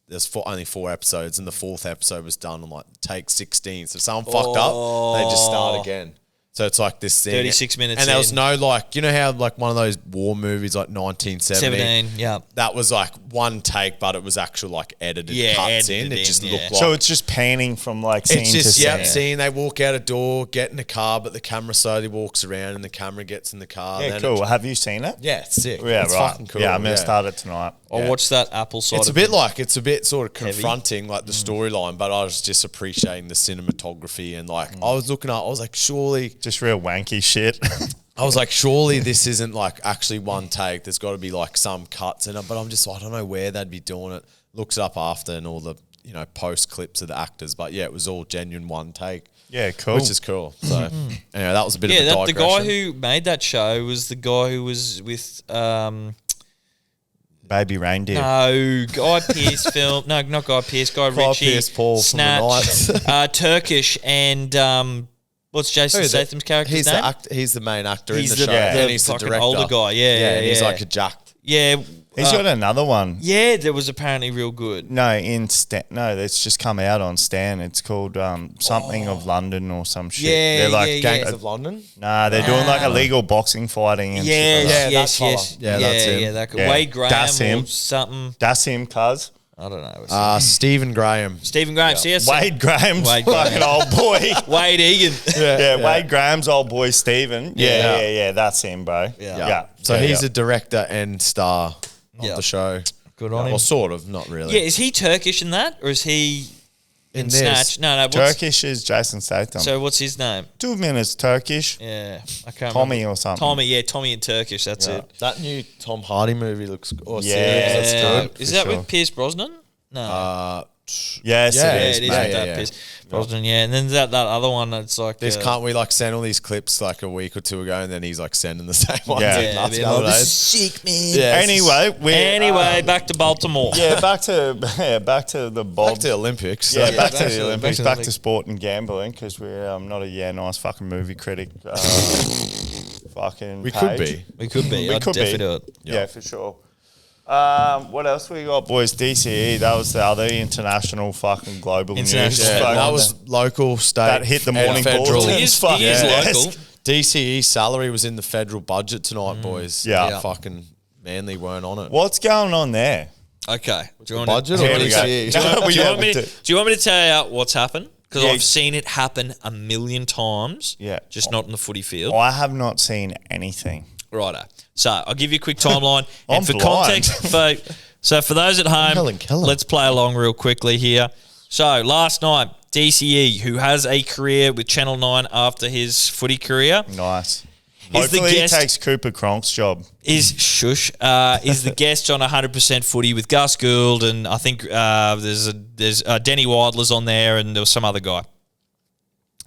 there's only 4 episodes, and the 4th episode was done on like take 16. So someone fucked up, they just start again. So it's like this thing. 36 minutes And there was in. no like, you know how like one of those war movies like 1970? 17, yeah. That was like one take, but it was actual like edited Yeah, cuts edited in. It in, just yeah. looked like. So it's just panning from like scene It's to just, scene. scene. They walk out a door, get in a car, but the camera slowly walks around and the camera gets in the car. Yeah, then cool. it- Have you seen it? yeah, it's sick. Yeah, it's right. fucking cool. Yeah, I'm going to start it tonight. I'll watch that Apple side. It's a of bit it. like, it's a bit sort of confronting, like the storyline, but I was just appreciating the cinematography and like, I was looking up, I was like, surely Just real wanky shit. surely this isn't like actually one take. There's got to be like some cuts in it, but I'm just, I don't know where they'd be doing it. Looks it up after and all the, post clips of the actors, but yeah, it was all genuine one take. Yeah, cool. Which is cool. So anyway, that was a bit of a the digression. guy who made that show was the guy who was with Baby reindeer. Guy Pearce film. No, not Guy Pearce. Guy Clive Ritchie. Pierce, Paul from the Snatch. Turkish and what's Jason Statham's character's he's name? He's the main actor He's in the the- show, the and he's the fucking director. older guy. Yeah, and he's yeah. like a jack. Yeah, He's got another one. Yeah, that was apparently real good. No, that's just come out on Stan. It's called something of London or some shit. Yeah, they're like yeah, Gangs of London. Nah, they're doing like illegal boxing fighting and shit. Like that. Yes, that yes. fella. Yeah, that's him. That Yeah, Wade Graham that's him. or something. That's him, cuz. I don't know. Stephen Graham. Stephen Graham. Yeah. Wade Graham's Wade fucking Graham. old boy. Wade Egan. Wade Graham's old boy Stephen. Yeah, that's him, bro. Yeah. So he's a director and star of Yeah. the show. Good on him. Well, sort of, not really. Yeah, is he Turkish in that? Or is he in this. Snatch? No. Turkish is Jason Statham. So what's his name? 2 minutes Turkish. Yeah, I can't Tommy remember. or something. Tommy in Turkish, that's it. That new Tom Hardy movie looks Yeah, series, that's good. Is for that sure. with Pierce Brosnan? No. Yes, Yeah, it yeah, is, it is mate. with that Pierce Brosnan, yeah. And then that other one, it's like... Can't we like send all these clips like a week or two ago and then he's like sending the same ones? Yeah. It's nuts they're like, nowadays. this is sick, man. Yeah, Anyway, Back to Baltimore. back to the Bob. back to the Olympics. Yeah, So- back to back the to- Olympics, back back to to the- sport and gambling because we're not a nice fucking movie critic. Fucking We page. could be. We could be. We I'd could definitely be. do it. Yeah, for sure. What else we got, boys? DCE. That was the other international fucking global International news. Yeah, Fucking- that was local, state, that hit the and morning federal. bulletin. He is Fucking yes. local. DCE salary was in the federal budget tonight, boys. Yeah. Fucking Manly weren't on it. What's going on there? Okay. Do you want Budget to, or Here we go. DCE? No, do, you want me to- to, do you want me to tell you what's happened? Because Yeah. I've seen it happen a million times. Yeah. Just not in the footy field. I have not seen anything. Righto. So I'll give you a quick timeline. I'm and for blind. context, for those at home, Helen Keller. let's play along real quickly here. So last night, DCE, who has a career with Channel 9 after his footy career, Nice. Is the Hopefully guest- he takes Cooper Cronk's job. is the guest on 100% footy with Gus Gould, and I think there's Denny Widler's on there, and there was some other guy.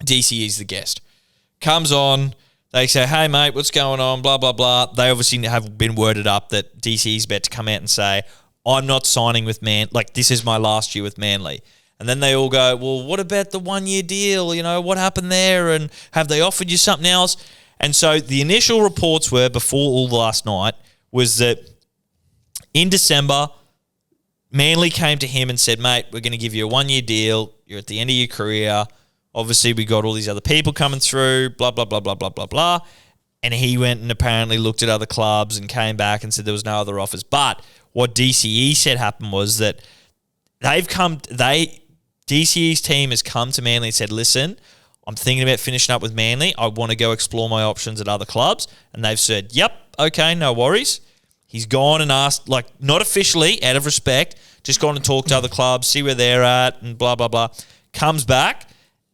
DCE's the guest. Comes on, they say, hey mate, what's going on, blah, blah, blah. They obviously have been worded up that DCE's about to come out and say, I'm not signing with this is my last year with Manly. And then they all go, well, what about the 1 year deal? You know, what happened there? And have they offered you something else? And so the initial reports were, before all last night, was that in December, Manly came to him and said, mate, we're going to give you a 1 year deal. You're at the end of your career. Obviously, we got all these other people coming through, blah, blah, blah, blah, blah, blah, blah. And he went and apparently looked at other clubs and came back and said there was no other offers. But what DCE said happened was that DCE's team has come to Manly and said, listen, I'm thinking about finishing up with Manly. I want to go explore my options at other clubs. And they've said, yep, okay, no worries. He's gone and asked, not officially, out of respect, just gone and talked to other clubs, see where they're at and blah, blah, blah. Comes back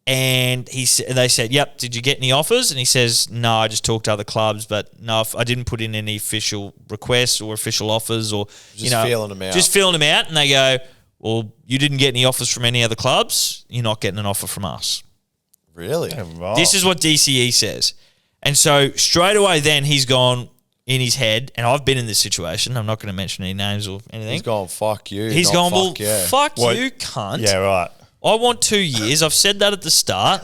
and they said, yep, did you get any offers? And he says, no, I just talked to other clubs, but no, I didn't put in any official requests or official offers or, Just feeling them out. Just feeling them out. And they go, well, you didn't get any offers from any other clubs. You're not getting an offer from us. Really? Right. This is what DCE says. And so straight away then he's gone in his head, and I've been in this situation. I'm not going to mention any names or anything. He's gone, fuck you. He's not gone, well, fuck yeah. fuck What? you, cunt. Yeah, right. I want 2 years. I've said that at the start.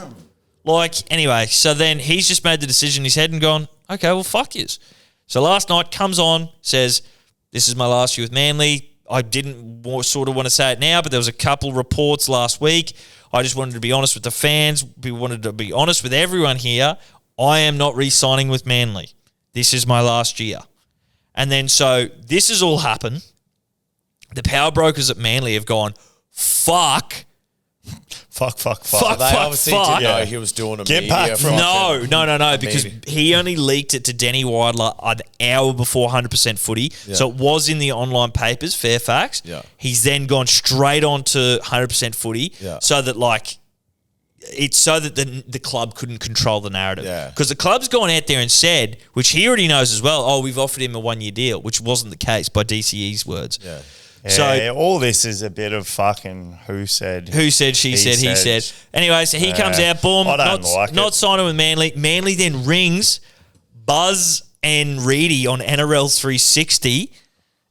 Anyway, so then he's just made the decision in his head and gone, okay, well, fuck yous. So last night comes on, says, this is my last year with Manly. I didn't sort of want to say it now, but there was a couple reports last week. I just wanted to be honest with the fans. We wanted to be honest with everyone here. I am not re-signing with Manly. This is my last year. And then so this has all happened. The power brokers at Manly have gone, fuck. Fuck. Fuck, They fuck, obviously fuck. didn't know Yeah. he was doing a Get media back from- function. No, because Maybe. he only leaked it to Denny Widler an hour before 100% footy. Yeah. So it was in the online papers, Fairfax. Yeah. He's then gone straight on to 100% footy Yeah. so that it's so that the club couldn't control the narrative. Yeah. Because the club's gone out there and said, which he already knows as well, we've offered him a 1 year deal, which wasn't the case by DCE's words. Yeah. Yeah, all this is a bit of fucking who said. Who said, she said, he said. Anyway, so he comes out, boom, I don't like not it. signing with Manly. Manly then rings Buzz and Reedy on NRL 360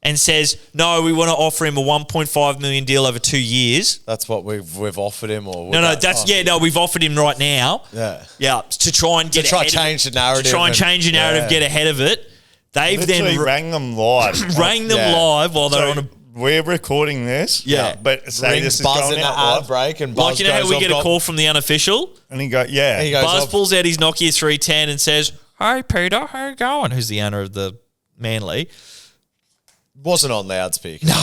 and says, no, we want to offer him a $1.5 million deal over 2 years. That's what we've offered him, or We've offered him right now. Yeah. Yeah, to try and get try ahead change of, the narrative To try and and- change the narrative, yeah. get ahead of it. They've Literally then rang them live. rang them live while they're on a. We're recording this. Yeah. But say Rings this is buzzing going at out live. ad break and Buzz Like, you know how goes, we "I've get a got-" call from the unofficial? And he goes, yeah. He goes, Buzz "I've-" pulls out his Nokia 310 and says, "Hey, Peter, how you going?" Who's the owner of the Manly. Wasn't on loudspeaker. No.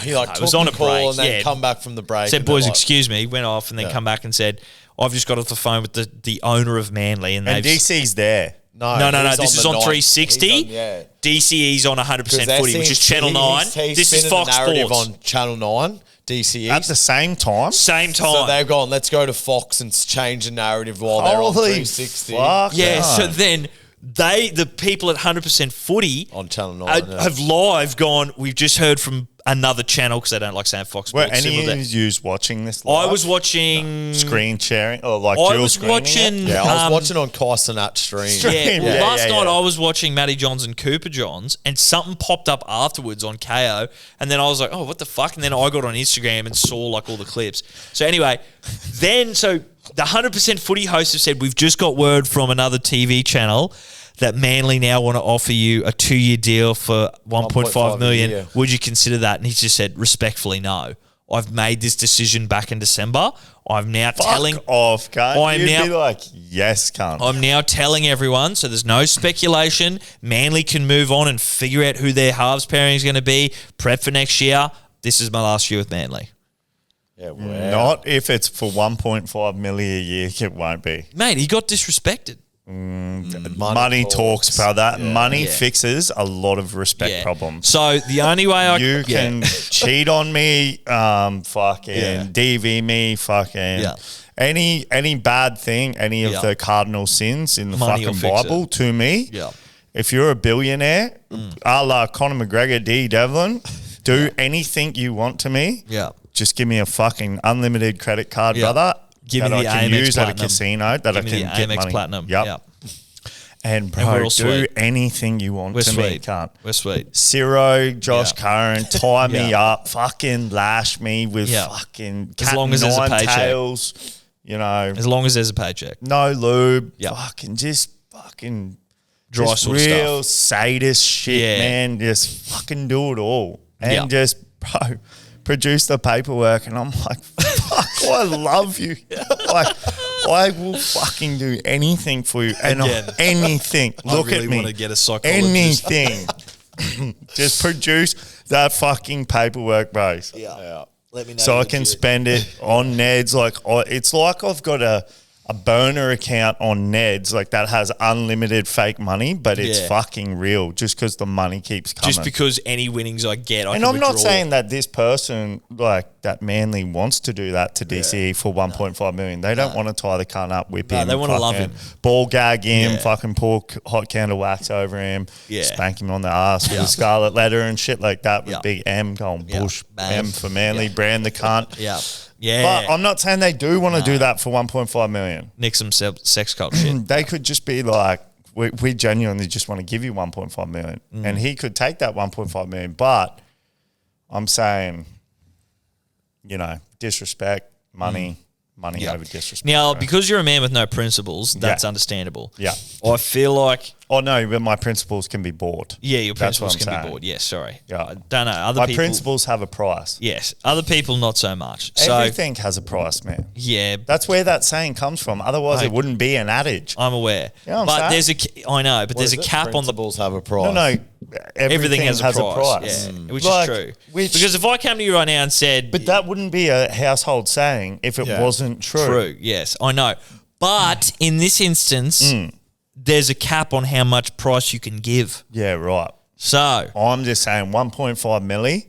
He like It took was on the a call break, and then yeah. come back from the break. Said, and they're "Boys, like- excuse me," went off and then come back and said, "I've just got off the phone with the owner of Manly." And And they've... DC's there. No, No. he's This is on the 360. He's on- yeah. DCE's on 100% footy, which is Channel 9. He's This is spinning Fox the narrative Sports. on Channel 9, DCE. At the same time. Same time. So they've gone, let's go to Fox and change the narrative while they're on Holy 360 fuck. Yeah, No. so then the people at 100% footy on Channel 9. have live gone, we've just heard from another channel because they don't like saying Fox Were Sports. any similar of to- you watching this I live? was watching... Screen sharing or like I dual was screening watching... it? Yeah, I was um, watching on Kaisenat stream. Yeah, well, Yeah, last yeah, night yeah. I was watching Matty Johns and Cooper Johns, and something popped up afterwards on KO, and then I was like, "Oh, what the fuck?" And then I got on Instagram and saw like all the clips. So anyway, so the 100% footy hosts have said we've just got word from another TV channel that Manly now want to offer you a 2-year deal for 1.5 million. a year. Would you consider that? And he's just said, respectfully, no. I've made this decision back in December. I'm now telling. Fuck off, cunt. I'm You'd now- be like, yes, cunt. I'm now telling everyone, so there's no speculation. Manly can move on and figure out who their halves pairing is going to be, prep for next year. This is my last year with Manly. Yeah, wow. Not if it's for 1.5 million a year. It won't be. Mate, he got disrespected. Money talks, brother. Money Yeah. fixes a lot of respect Yeah. problems. So the only way I You can cheat on me, fucking Yeah. DV me, fucking Yeah. any bad thing, any of Yeah. the cardinal sins in the Money will fucking fix Bible to me. Yeah. If you're a billionaire, a la Conor McGregor, D. Devlin, do anything you want to me. Yeah. Just give me a fucking unlimited credit card, Yeah. brother. Give me that the I can Amex use at a Platinum. casino that Give I me can the get Amex money. Platinum. Yep. Yeah. And And bro, we're all do sweet. anything you want We're to me, sweet. can't. We're sweet. Ciro, Josh Yeah. Curran, tie me Yeah. up, fucking lash me with Yeah. fucking As cat long as there's a nine paycheck. tails, you know, As long as there's a paycheck. no lube, Yeah. fucking just fucking Dry just sort of real stuff. sadist shit, Yeah. man. Just fucking do it all. And Yeah. just, bro, produce the paperwork. And I'm like, fuck, I love you. Like, I will fucking do anything for you. And Again, anything. Look really at me. want to get a psychologist. Anything. Just produce that fucking paperwork, bros. Yeah. Let me know. So I can spend it on Neds. Like, it's like I've got a burner account on Neds, like that has unlimited fake money, but it's Yeah. fucking real just because the money keeps coming. Just because any winnings I get, I and can I'm not withdraw. saying that this person, like that Manly, wants to do that to DCE for 1.5 million. They don't want to tie the cunt up, whip No, him. they wanna love fucking him. Ball gag him, Yeah. fucking pour hot candle wax over him, Yeah. spank him on the ass with Yeah. a scarlet letter and shit like that with Yeah. big M going Yeah. bush. Bam. M for Manly, Yeah. brand the cunt. Yeah. Yeah. But I'm not saying they do want to do that for 1.5 million. Nick some sex cult shit. They could just be like, we genuinely just want to give you 1.5 million. Mm. And he could take that 1.5 million. But I'm saying, you know, disrespect, money Yeah. over disrespect. Now, right? because you're a man with no principles, that's Yeah. understandable. Yeah. I feel like, Oh, no, but my principles can be bought. yeah, your That's what principles I'm can be saying. bought. Yes, sorry. Yeah. I don't know. Other My people, principles have a price. yes. Other people, not so much. So, Everything has a price, man. yeah, That's where that saying comes from. Otherwise, Mate. it wouldn't be an adage. I'm aware. You know what but I'm there's I know, but there's a cap on the. Principles have a price. No, no. Everything has a price. price. Yeah, which Like, is true. which- Because if I came to you right now and said, But that wouldn't be a household saying if it Yeah. wasn't true. true, yes, I know. But in this instance, there's a cap on how much price you can give. Yeah, right. So, I'm just saying 1.5 milli.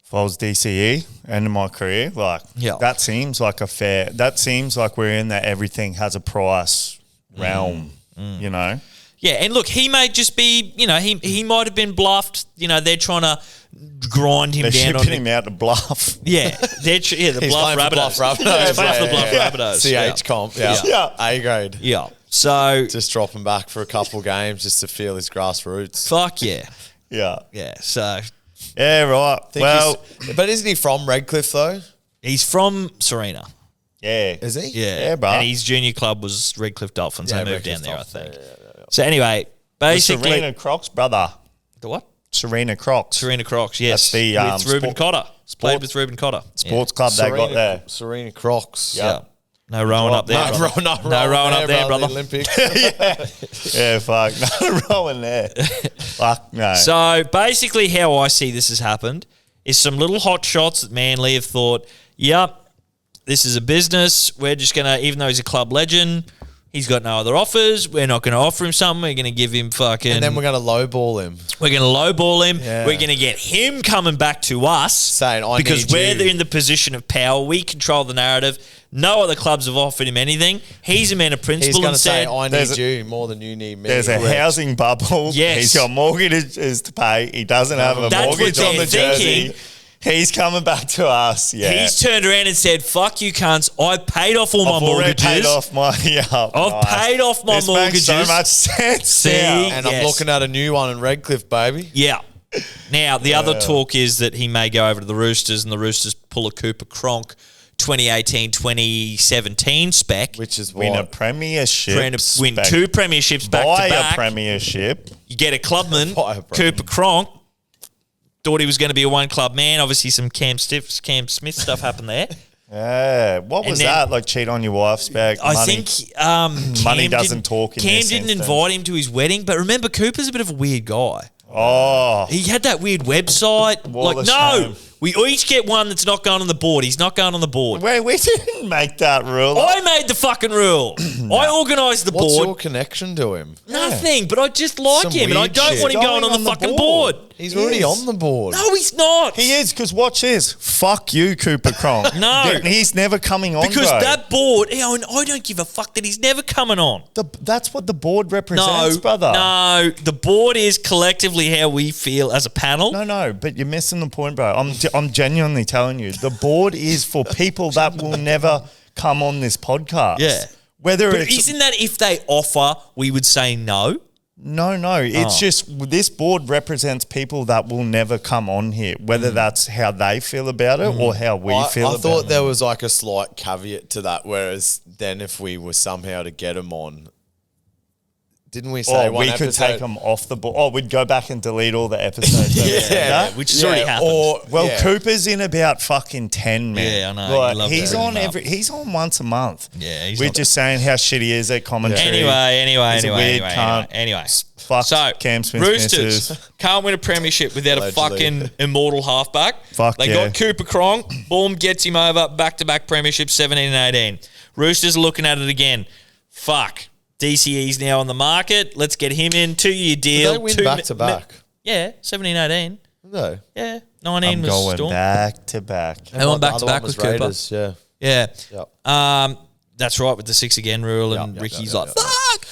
If I was DCE, end of my career, like Yeah. that seems like that seems like we're in that everything has a price realm, you know? yeah, and look, he may just be, he might have been bluffed. They're trying to grind him They're down on shipping him out to bluff. Yeah, the He's bluff playing for Rabbitohs. Bluff Rabbitohs. He's playing for the Bluff Yeah. Rabbitohs. CH comp. Yeah. Yeah. A grade. Yeah. So, Just drop him back for a couple games just to feel his grassroots. fuck yeah. Yeah. Yeah, so Yeah, right. Well, But isn't he from Redcliffe though? he's from Serena. yeah. Is he? Yeah. Yeah, bro. And his junior club was Redcliffe Dolphins. Yeah, They moved down Redcliffe there, I Dolphins. think. So anyway, basically Serena Crocs, brother. the what? Serena Crocs. Serena Crocs, yes. That's the, with Ruben Cotter. sport- Played with Ruben Cotter. Sports club they got there. Serena Crocs. Yeah. No rowing up there. No, brother. no rowing up there, brother. The Olympics. Yeah, fuck. No rolling there. Fuck, no. So basically, how I see this has happened is some little hot shots that Manly have thought, yep, this is a business. We're just going to, even though he's a club legend, he's got no other offers. We're not going to offer him something. We're going to give him fucking... And then we're going to lowball him. We're going to lowball him. Yeah. We're going to get him coming back to us. Saying, I because need we're you. in the position of power. We control the narrative. No other clubs have offered him anything. He's a man of He's principle going and to say, said... I There's need you more than you need me. There's a housing bubble. Yes. He's got mortgages to pay. He doesn't have a That's mortgage what on the they're jersey. thinking. He's coming back to us. Yeah. He's turned around and said, fuck you cunts. I've paid off all I've my already mortgages. paid off my... Yeah, I've paid off my this mortgages. Makes so much sense. See? now. And Yes. I'm looking at a new one in Redcliffe, baby. Yeah. Now, the other talk is that he may go over to the Roosters and the Roosters pull a Cooper Cronk 2018-2017 spec. Which is Win a what? premiership. Win spec- two premierships back Buy to back. a premiership. You get a clubman, Buy a premiership. Cooper Cronk. Thought he was going to be a one-club man. Obviously, some Cam Smith stuff happened there. Yeah. What was then- that? Like cheat on your wife spec? I money? think Money Cam doesn't didn't- talk in Cam this didn't instance. invite him to his wedding, but remember, Cooper's a bit of a weird guy. Oh. He had that weird website. Wall like, of no, shame. we each get one that's not going on the board. He's not going on the board. Wait, we didn't make that rule. I made the fucking rule. I organised the What's board. your connection to him? Nothing, but I just like Some him, and I weird don't shit. want him going Going on the on the fucking board. board. He's He already is. on the board. No, he's not. He is, because watch this. Fuck you, Cooper Cronk. No. He's never coming on, Because bro. that board, and I don't give a fuck that he's never coming on. That's what the board No, represents, brother. no, the board is collectively how we feel as a panel. No, but you're missing the point, bro. I'm genuinely telling you. The board is for people that will never come on this podcast. Yeah. Whether But it's... isn't that if they offer, we would say no? No. It's just this board represents people that will never come on here, whether that's how they feel about it or how we feel I about thought it. there was like a slight caveat to that, whereas then if we were somehow to get him on, didn't we say Or one we could episode? take them off the board. Oh, we'd go back and delete all the episodes. Which has already happened. Well, yeah. Cooper's in about fucking 10, man. Yeah, I know. Like, You love he's bringing on him up. he's on once a month. Yeah, he's We're not- just saying how shit he is at commentary. He's a weird cunt. Anyway. Fuck So, Cam Smith Roosters misses. can't win a premiership without Allegedly. a fucking immortal halfback. Fuck they yeah. got Cooper Cronk. Boom, gets him over. Back-to-back premierships, 17 and 18. Roosters are looking at it again. Fuck. DCE's now on the market. Let's get him in. 2-year deal. Did they win back to back? Yeah, 17, 18. No. Yeah, 19 I'm was going Storm. back to back. They went The back other to one back was with Cooper. Raiders, yeah. Yeah. Yep. That's right, with the 6 again rule, and Yep, Ricky's yep, like, yep. fuck.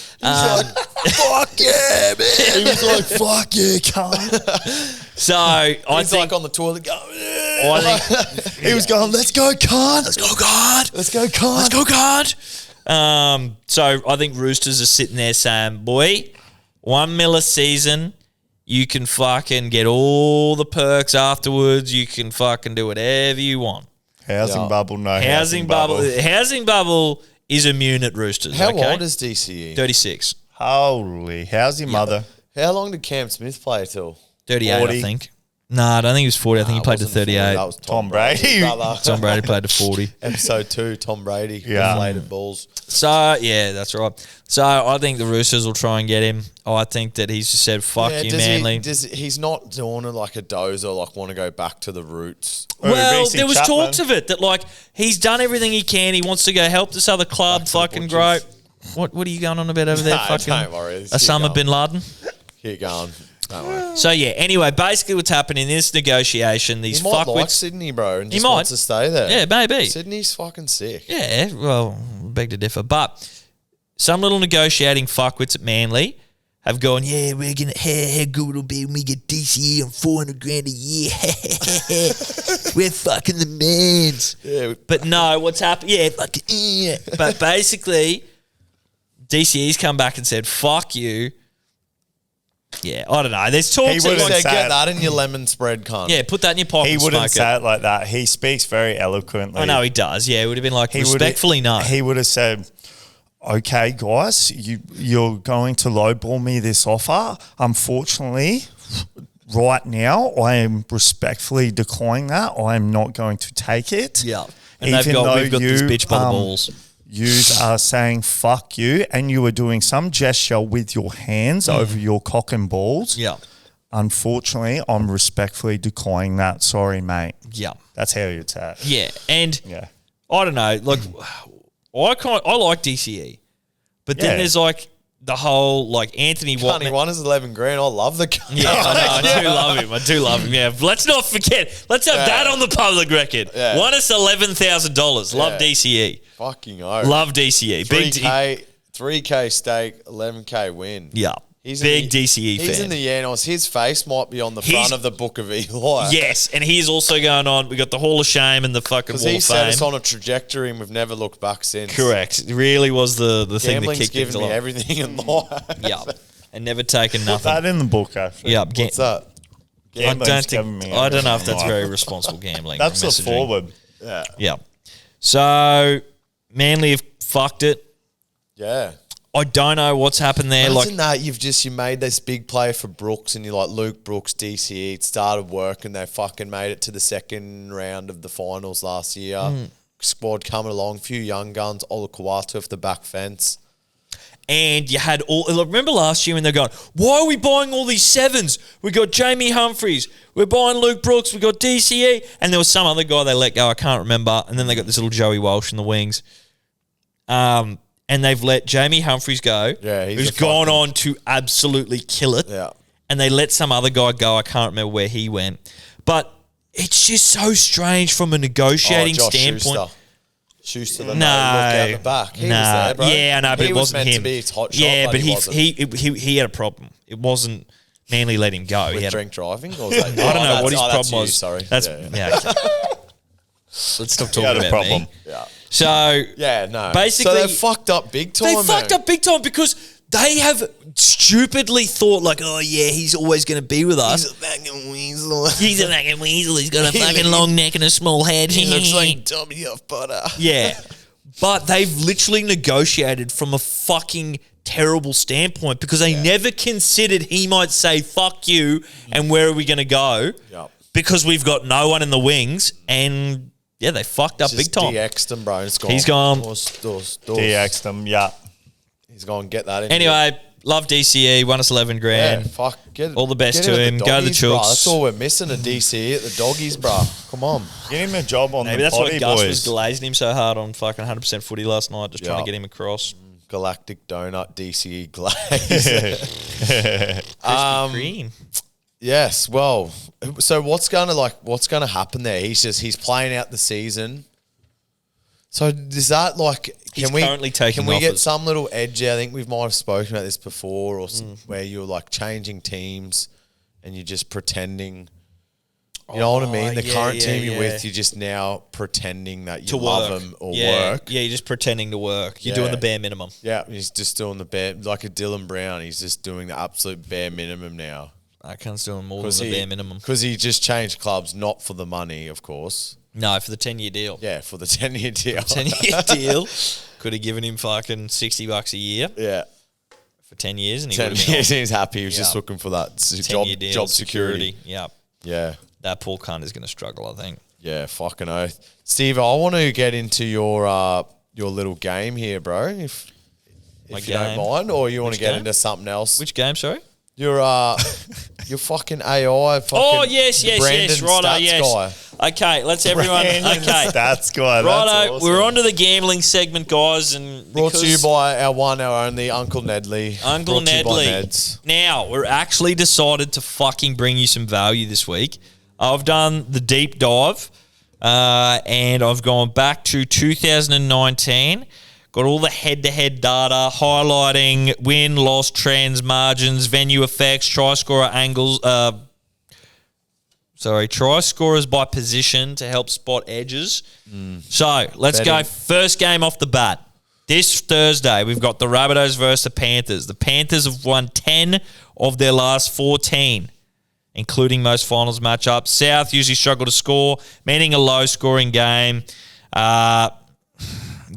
Fuck yeah, man. He was like, fuck yeah, cunt. So I He's think like on the toilet going, I think He was going, let's go, cunt. Let's go, God. Let's go, cunt. Let's go, God. So I think Roosters are sitting there saying, boy, $1 million a season. You can fucking get all the perks afterwards. You can fucking do whatever you want. Housing Yeah. bubble, no Housing bubble. Housing bubble is immune at Roosters. How okay? old is DCE? 36. Holy, how's your mother? How long did Cam Smith play till? 38, 40. I think. No, I don't think he was 40. I think he played to Wasn't 40, 38. That was Tom Brady. brother. Tom Brady played to 40. Episode 2, Tom Brady. Yeah. Inflated balls. So, yeah, that's right. So, I think the Roosters will try and get him. I think that he's just said, fuck you, Manly. He's not doing it like a dozer, like want to go back to the roots. Well, Reece there was Chapman. talks of it that, like, he's done everything he can. He wants to go help this other club fucking grow. What are you going on about over there? No, fucking don't worry. Just keep Osama going. bin Laden? Keep going. Don't worry. So, yeah, anyway, basically what's happening in this negotiation, these He might like fuckwits. Sydney, bro, and He just might. wants to stay there. Yeah, maybe. Sydney's fucking sick. Yeah, well, beg to differ. But some little negotiating fuckwits at Manly have gone, yeah, we're going to, how good it'll be when we get DCE on $400,000 a year. We're fucking the mans. Yeah. But no, what's happened? Yeah, fucking, yeah. But basically, DCE's come back and said, fuck you. Yeah, I don't know. There's talks. He Of would've like, So said- get that in your lemon spread, cunt. yeah, put that in your pocket He and wouldn't smoke say it. it like that. He speaks very eloquently. I know he does. Yeah, it would have been like, He would've- respectfully no. He would have said, okay, guys, you're going to lowball me this offer. Unfortunately, right now, I am respectfully declining that. I am not going to take it. Yeah. And Even we've got this bitch by the balls. You are saying fuck you, and you are doing some gesture with your hands over your cock and balls. Yeah. Unfortunately, I'm respectfully declining that. Sorry, mate. Yeah. That's how you attack. Yeah. And Yeah. I don't know, like I like DCE. But then Yeah. there's like the whole like Anthony He Watman. won his 11 grand. I love the guy. Yeah, I know. I do love him. I do love him. Yeah. Let's not forget. Let's have that on the public record. Yeah. Won us $11,000. Love DCE. Fucking oath. Love DCE. Big 3K stake, 11K win. Yeah. He's Big in the, DCE fan. He's in the Yanos. His face might be on the front of the Book of Eli. Yes, and he's also going on. We got the Hall of Shame and the fucking Because Wall he of set Fame. us on a trajectory and we've never looked back since. Correct. It really was the thing that Gambling's kicked things given me along. everything in life. Yeah, and never taken Put nothing. that in the book, actually. Yeah, What's that? I don't given me think. I don't know if everything that's in very life. responsible gambling. That's or the messaging. forward. Yeah. Yeah. So Manly have fucked it. Yeah. I don't know what's happened there. Imagine Like, that you made this big play for Brooks and you're like Luke Brooks, DCE. It started work and they fucking made it to the second round of the finals last year. Squad coming along, few young guns, Olakawatu off the back fence. and you had all. Remember last year when they're going, why are we buying all these sevens? We got Jamie Humphries. We're buying Luke Brooks. We got DCE, and there was some other guy they let go. I can't remember. And then they got this little Joey Walsh in the wings. And they've let Jamie Humphries go, Yeah, he's who's a gone fucking- on to absolutely kill it. Yeah. And they let some other guy go. I can't remember where he went. But it's just so strange from a negotiating Josh standpoint. Schuster, the No, look out the back. He was there, bro. Yeah, I know, but he it was wasn't meant him. to be his hot shot, yeah, but wasn't. he had a problem. It wasn't Manly let him go. He With had drink driving? Or was that, I don't know what his that's problem you, was. sorry. That's yeah. okay. Let's stop talking had a about problem. me. Yeah. So Yeah, no. Basically- so they fucked up big time. they fucked up big time because they have stupidly thought like, oh yeah, he's always going to be with us. He's a fucking weasel. He's a fucking weasel. He's got a fucking long neck and a small head. He looks like Tommy off butter. Yeah. But they've literally negotiated from a fucking terrible standpoint because they never considered he might say, fuck you, and where are we going to go? Yep. Because we've got no one in the wings, and yeah, they fucked up Just big time. DX'd him, bro. It's gone. He's gone. Doors. DX'd them, yeah. He's gone. Get that in. Anyway, love DCE, won us 11 Yeah, grand. fuck. All the best get to at him. Go to the doggies, bruh. Chooks. That's all we're missing, a DCE at the doggies, bro. Come on. Get him a job on Maybe the that's why potty Gus boys. was glazing him so hard on fucking 100% footy last night, just trying Yeah. to get him across. Galactic donut DCE glaze. Green. Yes. Well, so what's gonna happen there? He's playing out the season. So is that like He's currently taking Can we get offers. some little edge? I think we might have spoken about this before, or where you're like changing teams and you're just pretending. You know what I mean? The yeah, current yeah, team you're yeah. with, you're just now pretending that you To love work. them or yeah. work. Yeah, you're just pretending to work. You're Yeah. doing the bare minimum. Yeah, he's just doing the bare, like a Dylan Brown. He's just doing the absolute bare minimum now. I can't doing more than the bare minimum. Because he just changed clubs, not for the money, of course. No, for the 10-year deal. Yeah, for the 10-year deal. 10-year deal. Could have given him fucking $60 a year Yeah. for 10 years and he 10 would have been years, he's happy. He was just Yeah. looking for that 10-year deal, job security. Yeah. Yeah. That poor cunt is going to struggle, I think. Yeah, fucking oath. Steve, I want to get into your little game here, bro, if My you don't game? mind, or you want to Which get game? into something else. Which game, sorry? Your fucking AI fucking Oh, yes, Brandon righto, Stats yes. guy. Okay, let's everyone... Brandon Okay. Stats guy. Righto, That's awesome. we're on to the gambling segment, guys. And Brought to you because- by our one, our only Uncle Nedley. Uncle Brought to you by Nedley. Neds. Now, we're actually decided to fucking bring you some value this week. I've done the deep dive, and I've gone back to 2019. Got all the head-to-head data highlighting win, loss, trends, margins, venue effects, try scorer angles. Try scorers by position to help spot edges. So let's go. Betting. First game off the bat. This Thursday, we've got the Rabbitohs versus the Panthers. The Panthers have won 10 of their last 14, including most finals matchups. South usually struggle to score, meaning a low-scoring game.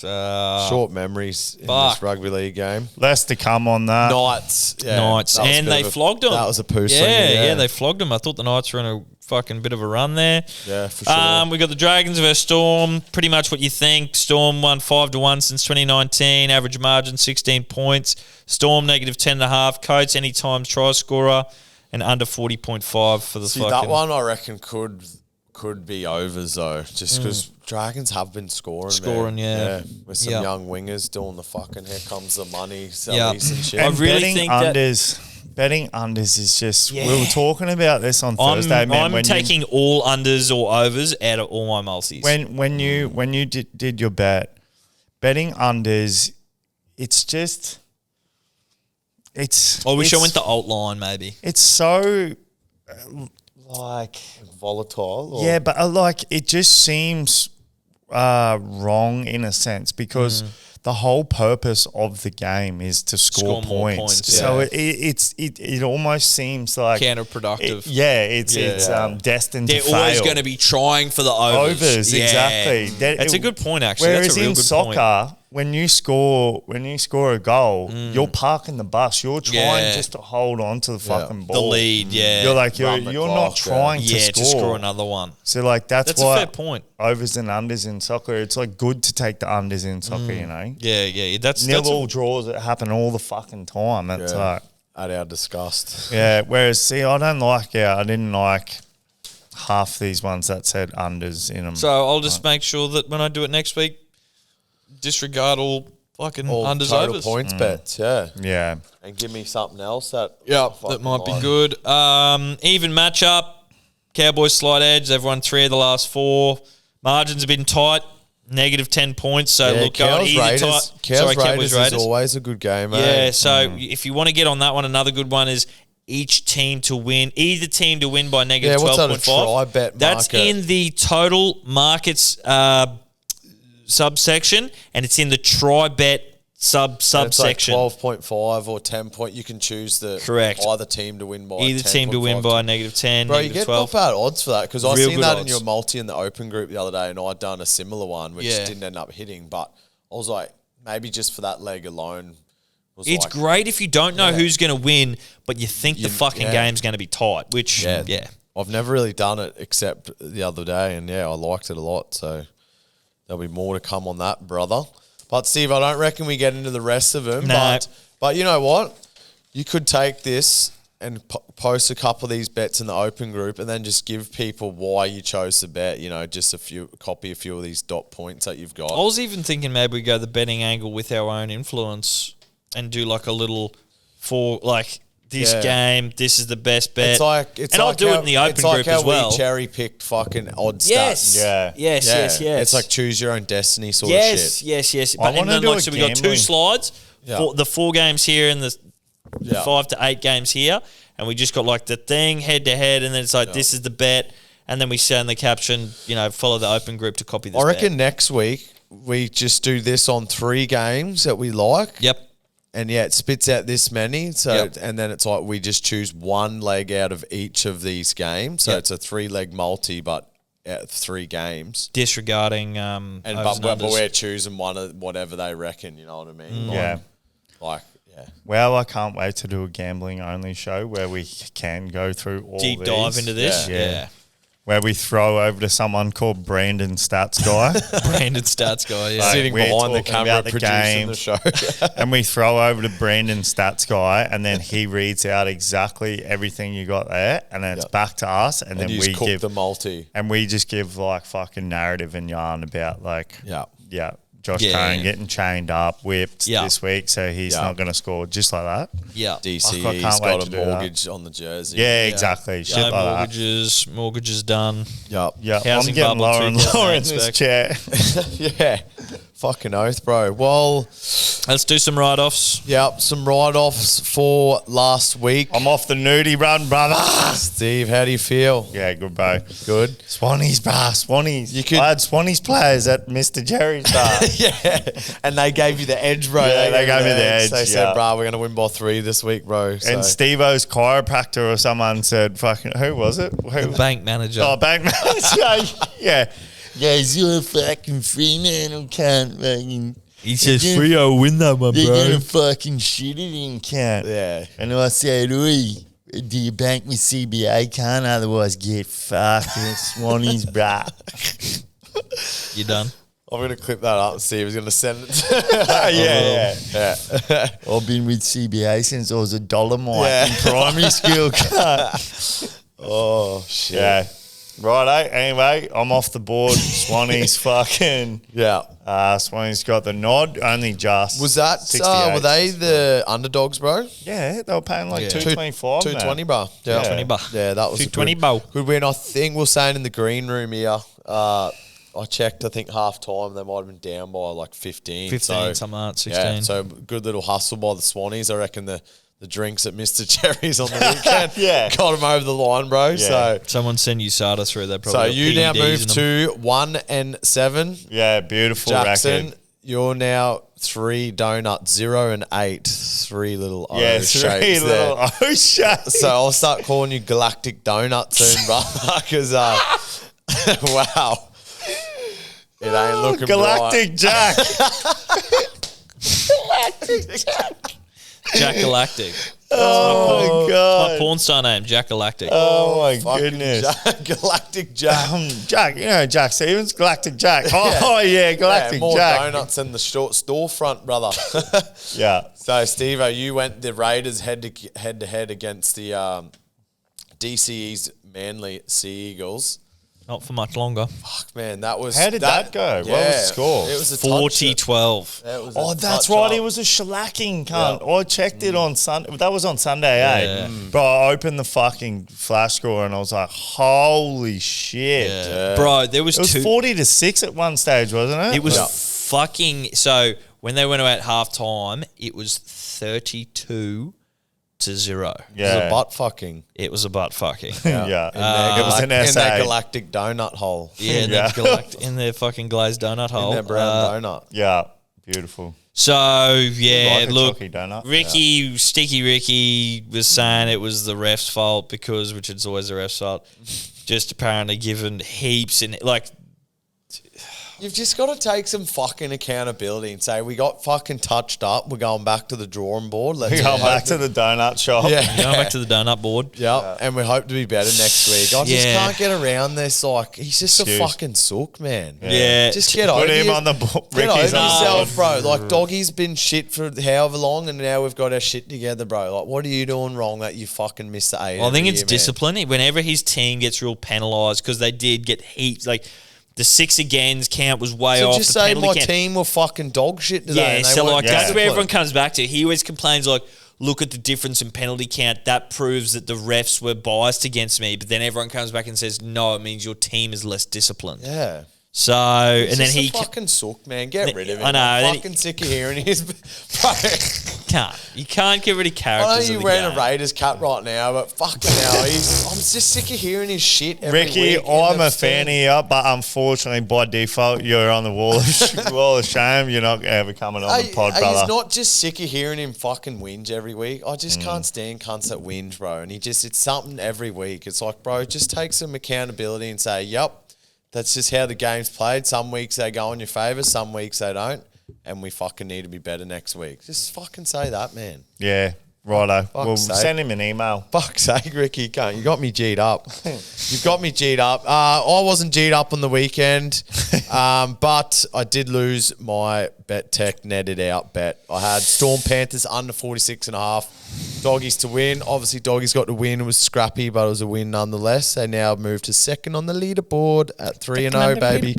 Short memories in Fuck. this rugby league game. Less to come on that. Knights. Yeah, Knights. that was a And bit they of a- flogged them. That was a poo Yeah, slinger, yeah, they flogged them. I thought the Knights were in a fucking bit of a run there. Yeah, for sure. We got the Dragons versus Storm. Pretty much what you think. Storm won 5-1 since 2019. Average margin 16 points. Storm negative 10.5. Coates anytime try scorer and under 40.5 for the See, fucking. that one I reckon could be overs though, just because Dragons have been scoring, man. yeah. with some Yeah. young wingers doing the fucking here comes the money, Yeah. sellies and shit. I And really betting think that- betting unders is just. Yeah. We were talking about this on Thursday, man. I'm taking all unders or overs out of all my multis. When you did your betting unders, it's just. I wish I went the alt line maybe. It's so like Volatile. Or? yeah, but like it just seems wrong in a sense because the whole purpose of the game is to score, Score more points. points, So yeah. it almost seems like Counterproductive. It's destined They're to fail. always going to be trying for the overs. Overs, Yeah. exactly. That's a good point, actually. Whereas That's a real in good soccer, point. when you score a goal, you're parking the bus. You're trying Yeah. just to hold on to the fucking The ball. lead, yeah. You're like Run the you're clock, not trying yeah, to score. another one. So like that's a why fair point. overs and unders in soccer. It's like good to take the unders in soccer. You know, Yeah. That's nil-all draws that happen all the fucking time. That's Yeah. like At our disgust. yeah. Whereas see, I didn't like half these ones that said unders in them. So I'll just make sure that when I do it next week, disregard all fucking All unders total overs. points bets, yeah. yeah. And give me something else that That might be good. Even matchup. Cowboys slight edge. They've won 3 of the last 4. Margins have been tight. Negative 10 points. So Yeah, look, going Cows either Raiders, tight. Cows Cowboys Raiders is always a good game, Yeah, eh? so if you want to get on that one, another good one is each team to win, either team to win by negative Yeah, what's that, a 12.5. try bet That's market? in the total markets subsection, and it's in the try bet It's like subsection. 12.5 or 10 point. You can choose the Correct. either team to win by Either team to win 10.5. by negative 10, Bro, you negative get 12. not bad odds for that because I Real seen good that in odds. your multi in the open group the other day, and I'd done a similar one which Yeah. didn't end up hitting. But I was like, maybe just for that leg alone, was It's like, great if you don't know who's going to win, but you think the fucking yeah. game's going to be tight, which, Yeah, yeah. I've never really done it except the other day, and yeah, I liked it a lot. So there'll be more to come on that, brother. But Steve, I don't reckon we get into the rest of them. No. But you know what? You could take this and post a couple of these bets in the open group, and then just give people why you chose to bet. You know, just copy a few of these dot points that you've got. I was even thinking maybe we go the betting angle with our own influence and do like a little this Yeah. game, this is the best bet. It's and I'll like do how, it in the open it's like group how as well. We cherry picked fucking odd Yes. stats. Yeah. Yes, Yeah. yes, yes. It's like choose your own destiny sort of yes, shit. yes. I But, and wanna then do like a so we got 2 gambling. slides, Yeah. the 4 games here and the Yeah. 5 to 8 games here, and we just got like the thing head to head, and then it's like this is the bet, and then we say in the caption, follow the open group to copy this. I reckon bet. next week we just do this on 3 games that we like. Yep. And yeah, it spits out this many. So Yep. and then it's like we just choose one leg out of each of these games. So Yep. it's a 3-leg multi, but out of 3 games. Disregarding And overs but unders. we're choosing one of whatever they reckon. You know what I mean? Yeah. Like yeah. Well, I can't wait to do a gambling only show where we can go through all deep these. dive into this. Yeah. Yeah. Where we throw over to someone called Brandon Stats Guy. Branded stats guy. Yeah. Like, Sitting we're behind the talking camera about the producing the games. show. And we throw over to Brandon Stats Guy, and then he reads out exactly everything you got there, and then it's Yep. back to us, and, and then you we just cook give the multi. and we just give like fucking narrative and yarn about like Yeah. Josh Yeah. Cohen getting chained up, whipped Yeah. this week, so he's Yeah. not going to score just like that. Yeah. DCE's I can't wait got to a do that. mortgage on the jersey. Yeah, exactly. Shit No like that. mortgages done. Yep. Yeah, I'm Housing getting bubble lower and lower in 2008 this chair. Yeah. Fucking oath, bro. Well, Let's do some write-offs. yep, some write-offs for last week. I'm off the nudie run, brother. Steve, how do you feel? Yeah, good, bro. Good. Swannies, bar. Swannies. You could- I had Swannies players at Mr. Jerry's bar. Yeah. And they gave you the edge, bro. Yeah, they gave me the edge, They yeah. said, bro, we're going to win by 3 this week, bro. So. And Steve-O's chiropractor or someone said, fucking, who was it? Who? Bank manager. Oh, bank manager. Yeah. Guys, you're a fucking Fremantle cunt. Fucking. He says, They're gonna- Freo win that one, They're bro. gonna fucking shit it in, cunt. Yeah. And I said, oi, do you bank with CBA, cunt? Otherwise, get fucked. Swannies, bruh. You done? I'm going to clip that up and see if he's going to send it. Yeah. I've been with CBA since I was a dolomite Yeah. in primary school, cunt. Oh, shit. Yeah. Righto. Anyway, I'm off the board. Swanee's fucking. Yeah. Swanee's got the nod. Only just. Was that, 68. were they the underdogs, bro? Yeah, they were paying like Yeah. 225. 220, bro. Yeah. 220, bro. Yeah, that was a 220, good, bro. good win. I think we were saying in the green room here, I checked, I think half time, they might have been down by like 15. 15, so, something like that, 16. Yeah, so good little hustle by the Swannies. I reckon the drinks at Mr. Cherry's on the weekend Yeah. got him over the line, bro. So Someone send USADA through that. so you now move to 1-7. Yeah, beautiful Jackson, record. you're now 3 donuts, 0 and 8. 3 little O Yeah, shapes three there. little O shapes. So I'll start calling you Galactic Donut soon, brother, because wow, it ain't looking Galactic Jack. Jack Galactic. Oh, my My God. porn star name, Jack Galactic. Oh, my bright. goodness. Galactic Jack. Jack, you know Jack Stevens, Galactic Jack. Oh, yeah, Galactic More Jack. donuts than the short storefront, brother. Yeah. So, Steve-O, you went the Raiders head to head against the DCE's Manly Sea Eagles. Not for much longer. Fuck, man, that was... How did that go? What was the score? It was a 40-12. It was Oh, a that's touch right. up. It was a shellacking, cunt. Yeah. I checked it on Sunday. That was on Sunday, eh? Bro, I opened the fucking flash score and I was like, holy shit. Yeah. Bro, there was It was 40-6 at one stage, wasn't it? It was Yeah. fucking... So, when they went out half-time, it was 32-0. It was Yeah. a butt fucking. It was a butt fucking. Yeah. In it was an in SA. their galactic donut hole. Yeah, in, Yeah. in their fucking glazed donut hole. In their brown donut. Yeah. Beautiful. So, yeah, Like a look, chalky donut. Ricky, Sticky Ricky was saying it was the ref's fault because, which it's always the ref's fault, just apparently given heaps and, like, You've just got to take some fucking accountability and say, we got fucking touched up. We're going back to the drawing board. Let's We go back to the donut shop. Yeah. going back to the donut board. Yeah, and we hope to be better next week. I just Yeah. can't get around this. Like, he's just Excuse. a fucking sook, man. Yeah. Just get over Put him it. on the board. Get Ricky's over on the yourself, board. bro. Like, Doggy's been shit for however long, and now we've got our shit together, bro. Like, what are you doing wrong that you fucking missed the 8? Well, I think every it's year, man? discipline. Whenever his team gets real penalised, because they did get heaps, like the 6 agains count was way So off. just the say penalty my count. team were fucking dog shit today. Yeah, and they so weren't like that's where disciplined. everyone comes back to. He always complains like, look at the difference in penalty count. That proves that the refs were biased against me. But then everyone comes back and says, no, it means your team is less disciplined. Yeah. So, He's and then just he a fucking sook, man. Get rid of him. I know, I'm then fucking sick of hearing his. Bro, you can't get rid of I characters. know of you're the wearing game. a Raiders cap right now, but fucking hell, I'm just sick of hearing his shit every Ricky, week. I'm a fan of you, but unfortunately, by default, you're on the wall of shame. You're not ever coming on the pod, brother. He's not just sick of hearing him fucking whinge every week. I just can't stand cunts that whinge, bro. And it's something every week. It's like, bro, just take some accountability and say, yep, that's just how the game's played. Some weeks they go in your favour, some weeks they don't. And we fucking need to be better next week. Just fucking say that, man. Yeah, righto. We'll sake. send him an email. Fuck's sake, Ricky, you got me G'd up. You've got me G'd up. I wasn't G'd up on the weekend, but I did lose my bet tech netted out bet. I had Storm Panthers under 46.5. Doggies to win. Obviously, Doggies got to win. It was scrappy, but it was a win nonetheless. They now moved to second on the leaderboard at 3-0, baby.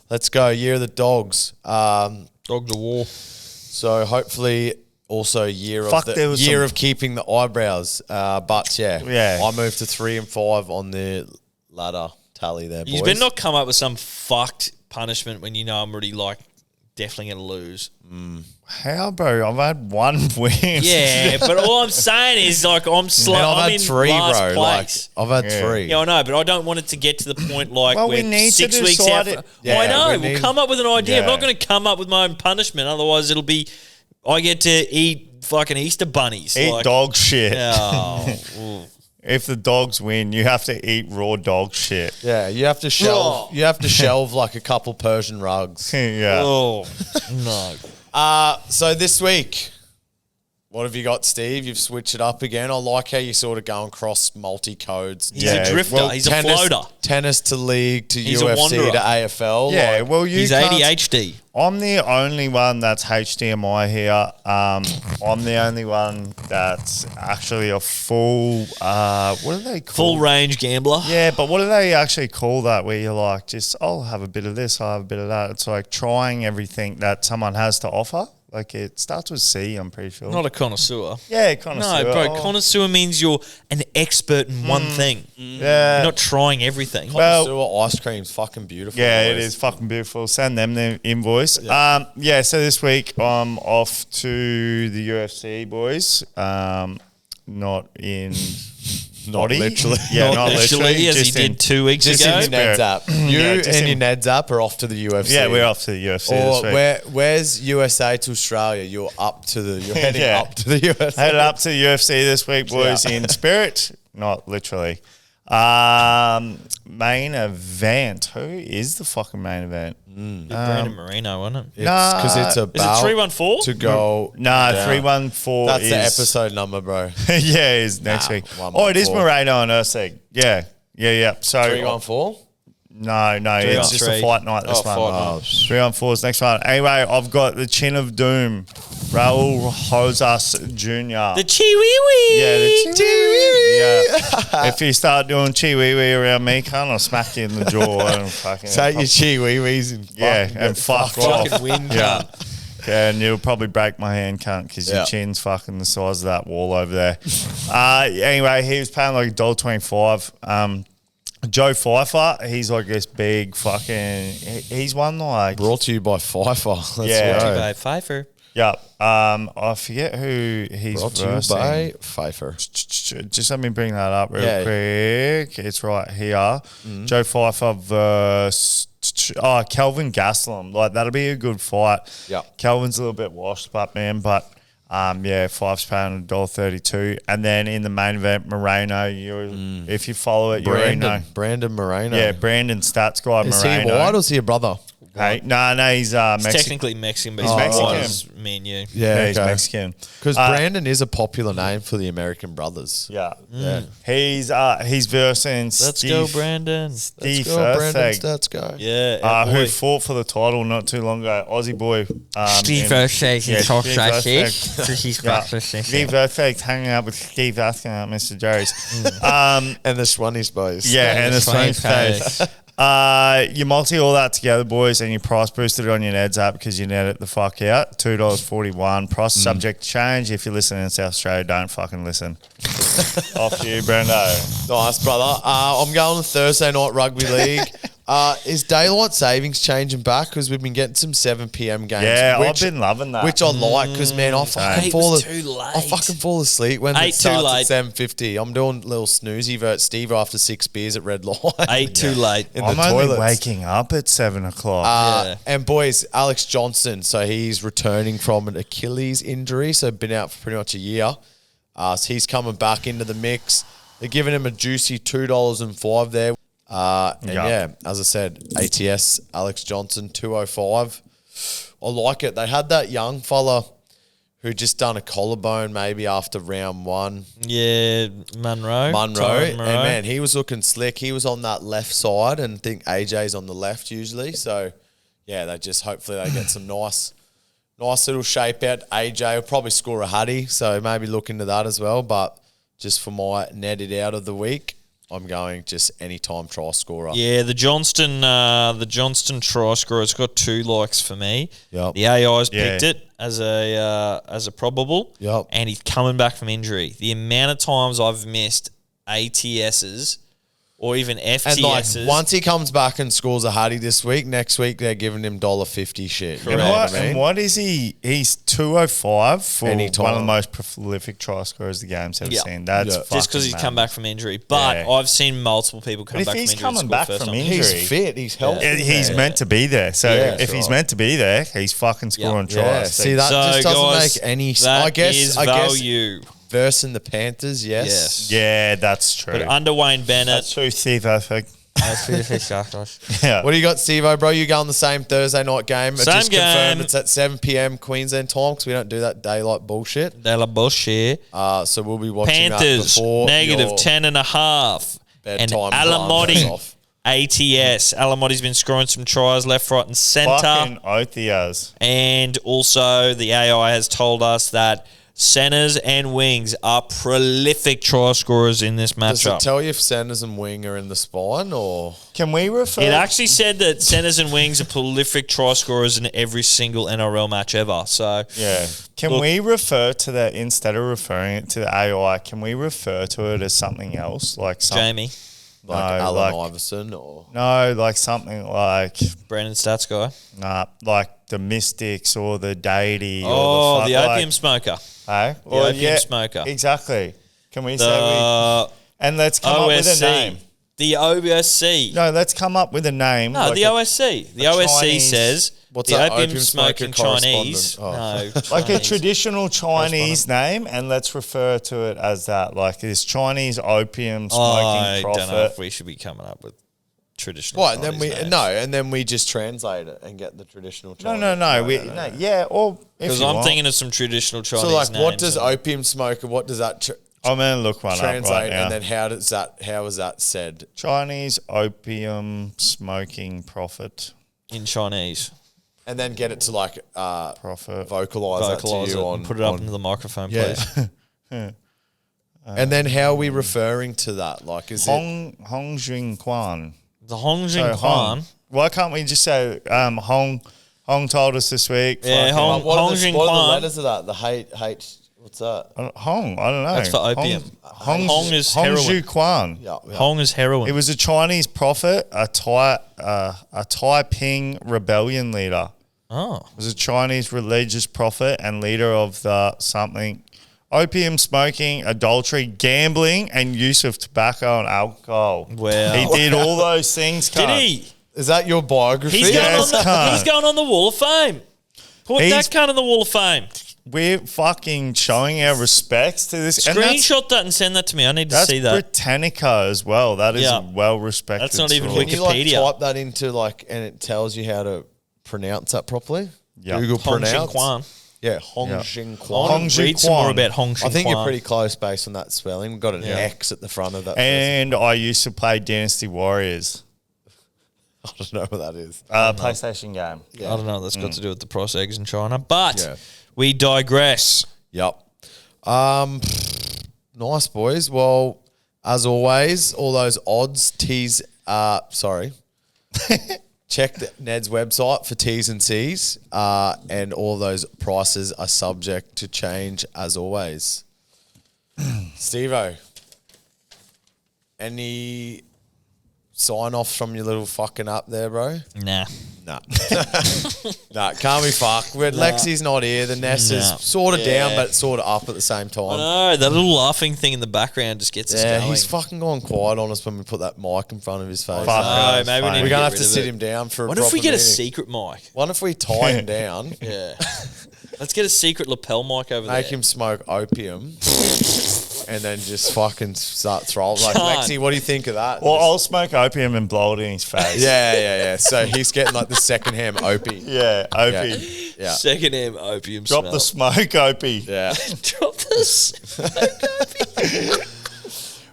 Let's go. Year of the Dogs. Dog to war. So hopefully also year Fuck, there of was the year some- of keeping the eyebrows. But Yeah. I moved to 3 and 5 on the ladder tally there, boys. You better not come up with some fucked punishment when you know I'm already like definitely going to lose. How, bro? I've had one win. Yeah, but all I'm saying is like I'm slow. Man, I'm I've in had 3, last bro. place. Like I've had Yeah. 3. Yeah, I know, but I don't want it to get to the point like Well, we we're need to 6 weeks out. decide it. Yeah, I know. we We'll need- come up with an idea. I'm Yeah. not going to come up with my own punishment. Otherwise, it'll be I get to eat fucking Easter bunnies. Eat like, dog shit. Oh, ooh. if the dogs win, you have to eat raw dog shit. Yeah, you have to shelve. You have to shelve like a couple Persian rugs. Yeah. Oh no. So this week, what have you got, Steve? You've switched it up again. I like how you sort of go across multi-codes. He's a drifter. He's a floater. Tennis to league to He's a UFC wanderer. to AFL. Yeah, like- well, you He's can't- ADHD. I'm the only one that's HDMI here. I'm the only one that's actually a full, what do they call Full range gambler. Yeah, but what do they actually call that where you're like, just, I'll have a bit of this, I'll have a bit of that. It's like trying everything that someone has to offer. Like it starts with C, I'm pretty sure. Not a connoisseur. Yeah, connoisseur. No, bro. Connoisseur means you're an expert in one thing. Yeah. You're not trying everything. Well- Connoisseur ice cream's fucking beautiful. Yeah, it boys. is fucking beautiful. Send them the invoice. Yeah, so this week I'm off to the UFC, boys. Not in body. literally. Yeah, not literally. as he just in- did 2 weeks just ago. in Your Neds app. You Yeah, just and in- your Neds app are off to the UFC. Yeah, we're off to the UFC Or this week. where's USA to Australia? You're heading Yeah. up to the UFC. Headed up to the UFC this week, boys, in spirit, not literally. Main event. Who is the fucking main event? Brandon Moreno, wasn't it? Because it's Is it about 314? to go. No, down. 314 That's is... the episode number, bro. Yeah, it is next Nah, week. 114. Oh, it is Moreno and Usyk. Yeah. So 314. No, it's just a 3-on-3. fight night this Oh, one. fight night. 3-on-4 is next one. Anyway, I've got the Chin of Doom, Raul Rosas Jr. The Chiwiwi. Yeah, the Chiwi. Yeah. If you start doing Chiwi around me, cunt, I'll smack you in the jaw and fucking Take your chi-wee-wees and fuck off. Fucking win, Yeah. cunt. Yeah, and you'll probably break my hand, cunt, because Yeah. your chin's fucking the size of that wall over there. Anyway, he was paying like $1.25. Joe Pfeiffer, he's like this big fucking. He's one like. Brought to you by Pfeiffer. Let's Yeah. go. By Pfeiffer. Yeah. I forget who he's Brought to you versing. by Pfeiffer. Just let me bring that up real Yeah. quick. It's right here. Joe Pfeiffer versus Kelvin Gastelum. Like that'll be a good fight. Yeah. Kelvin's a little bit washed up, man, but Fife's paying $1.32. And then in the main event, Moreno, if you follow it, you already know. Brandon Moreno. Yeah, Brandon Stats guy Is Moreno. he white or is he a brother? Hey, no, he's He's Mexican. technically Mexican, but He's he's Mexican. white as me and you. Yeah, he's okay. Mexican. Because Brandon is a popular name for the American brothers. Yeah. He's versing Let's Steve, go, Brandon. Steve Let's go, Brandon. Ertheg, Let's go. Yeah. who fought for the title not too long ago. Aussie boy. Steve Ertheg, he talks Steve that shit. Ertheg. So he's Yeah. got this shit. Steve Ertheg's hanging out with Steve Askin at Mr. Jerry's. And the Swannies boys. Yeah, and the Swanee Swanee face. You multi all that together, boys, and you price boosted it on your Neds app because you net it the fuck out. $2.41. Price subject to change. If you're listening in South Australia, don't fucking listen. Off to you, Brendo. Nice, brother. I'm going to Thursday night rugby league. Is daylight savings changing back? Because we've been getting some 7 p.m. games. Yeah, which, I've been loving that. Which I like because, man, I fucking It fall was too late. I fucking fall asleep when 8 it too starts late. at 7:50. I'm doing a little snoozy vert Steve after 6 beers at Red Light. 8 too late. in I'm the only toilets. waking up at 7 o'clock. Yeah. And boys, Alex Johnson, so he's returning from an Achilles injury, so been out for pretty much a year. So he's coming back into the mix. They're giving him a juicy $2.05 there. Yeah, as I said, ATS, Alex Johnson, 205. I like it. They had that young fella who just done a collarbone maybe after round one. Yeah, Munro. Munro. Tyrone And man, he was looking slick. He was on that left side, and I think AJ's on the left usually. So yeah, hopefully they get some nice little shape out. AJ will probably score a huddy, so maybe look into that as well. But just for my netted out of the week, I'm going just anytime try scorer. Yeah, the Johnston try scorer has got 2 likes for me. Yep. The AI's Yeah. picked it as a probable. Yep. And he's coming back from injury. The amount of times I've missed ATSs or even And like FTSs. once he comes back and scores a huddy this week, next week they're giving him $1.50 shit. You And know what, what I mean? and what is he? He's 205 for Anytime. one of the most prolific try scorers the game's ever Yeah. seen. That's Yeah. just because fucking he's come mad. back from injury. But Yeah. I've seen multiple people come But if back from he's injury. coming and back score first from time. injury- He's fit. He's healthy. He's man. meant to be there. So Yeah, if he's right. meant to be there, he's fucking scoring Yeah, tries. see that So, just doesn't guys, make any. that I guess is value. Versus the Panthers, yes. Yeah, that's true. But under Wayne Bennett, That's true, Steve. I think. Yeah. What do you got, Steve-O, bro? You go on the same Thursday night game. It's Same just confirmed game. it's at 7 p.m. Queensland time because we don't do that daylight bullshit. de la bullshit. So we'll be watching that Panthers, before negative your 10.5. And bedtime alarm goes Alamotti, off. ATS. Alamotti's been scoring some tries left, right, and centre. Fucking oath he has. And also, the AI has told us that centres and wings are prolific try scorers in this Does it matchup. tell you if centers and wing are in the spine or? Can we refer? It actually said that centres and wings are prolific try scorers in every single NRL match ever. So, Yeah. Can we refer to that instead of referring it to the AI? Can we refer to it as something else, like Jamie, Like No, Allen like- Iverson or? No, like something like Brandon Stats guy. like the Mystics or the Deity. Oh, or the fuck, opium smoker. Hey? The opium smoker. Exactly. Can we say The and let's come up with a OSC. name. The OSC. No, let's come up with a name. No, like the a- OSC. The a OSC Chinese- says What's the that, opium opium smoking smoker Chinese. correspondent? No, like a Chinese. traditional Chinese name, and let's refer to it as that. Like this Chinese opium smoking I prophet. don't know if we should be coming up with traditional. What? And then Chinese we names. and then we just translate it and get the traditional. No, Chinese. no. Yeah, or if Because you I'm want. thinking of some traditional Chinese So like, what names does and- opium smoker? What does that I'm gonna look one up translate? right now. And then how is that said? Chinese opium smoking prophet. in Chinese? And then get it to like Prophet. vocalize that to Vocalize you it on and put it up on- into the microphone, Yeah. please. And then how are we referring to that? Like, is it? Hong Jing Quan. The Hong So Jing Quan. Hong. Why can't we just say Hong told us this week? Yeah, fucking- Hong- What are the Jing what are the Quan. letters of that? The H. What's that? Hong, I don't know. That's for opium. Hong is Hong heroin. Zhu Quan. Yeah. Hong is heroin. It was a Chinese prophet, a Taiping rebellion leader. oh. Was a Chinese religious prophet and leader of the something opium smoking, adultery, gambling, and use of tobacco and alcohol. Wow. He did all those things. Did cunt. he? Is that your biography? He's going, Yes, on the, cunt. he's going on the Wall of Fame. Put He's- that cunt on the Wall of Fame. We're fucking showing our respects to this. And that's, Screenshot that and send that to me. I need to that's see that. Britannica as well. That is Yeah. well respected. That's not even source. Can you like Wikipedia. type that into like, and it tells you how to pronounce that properly? Yeah. Google Hong Jing pronounce. Quan. Yeah, Hong Yeah. Jing I Quan. want Hong to Jing read some more Quan. about Hong Jing I think Quan. you're pretty close based on that spelling. We've got an Yeah. X at the front of that. And I used to play Dynasty Warriors, I don't know what that is. PlayStation game. I don't know what that's got to do with the price eggs in China, but Yeah. we digress. Yep. Nice, boys. Well, as always, all those odds, T's, sorry. Check Ned's website for T's and C's, and all those prices are subject to change as always. Steve-O, any sign-off from your little fucking up there, bro? Nah. Nah. Nah, can't be fucked. Lexi's not here. The Nest Nah. is sort of down, Yeah. but sort of up at the same I time. know, that little laughing thing in the background just gets us Yeah, going. he's fucking gone quiet on us when we put that mic in front of his face. Fuck. No, that's maybe we fine. need We're to going to get have rid to of sit it. him down for a What if we proper get a meeting. secret mic? What if we tie him down, Yeah. Let's get a secret lapel mic over make there. him smoke opium, and then just fucking start throwing? Like, Can't. Lexi, what do you think of that? Well, Just- I'll smoke opium and blow it in his face. yeah. So he's getting like the second-hand opie. Yeah, opie. Yeah. Second-hand opium Drop smell. the smoke, opie. Yeah. Drop this.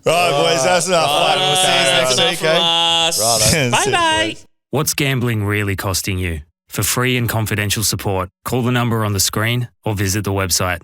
Right, boys, that's enough. fun. We'll see you That's next enough week, from eh? us. Righto. Bye-bye. What's gambling really costing you? For free and confidential support, call the number on the screen or visit the website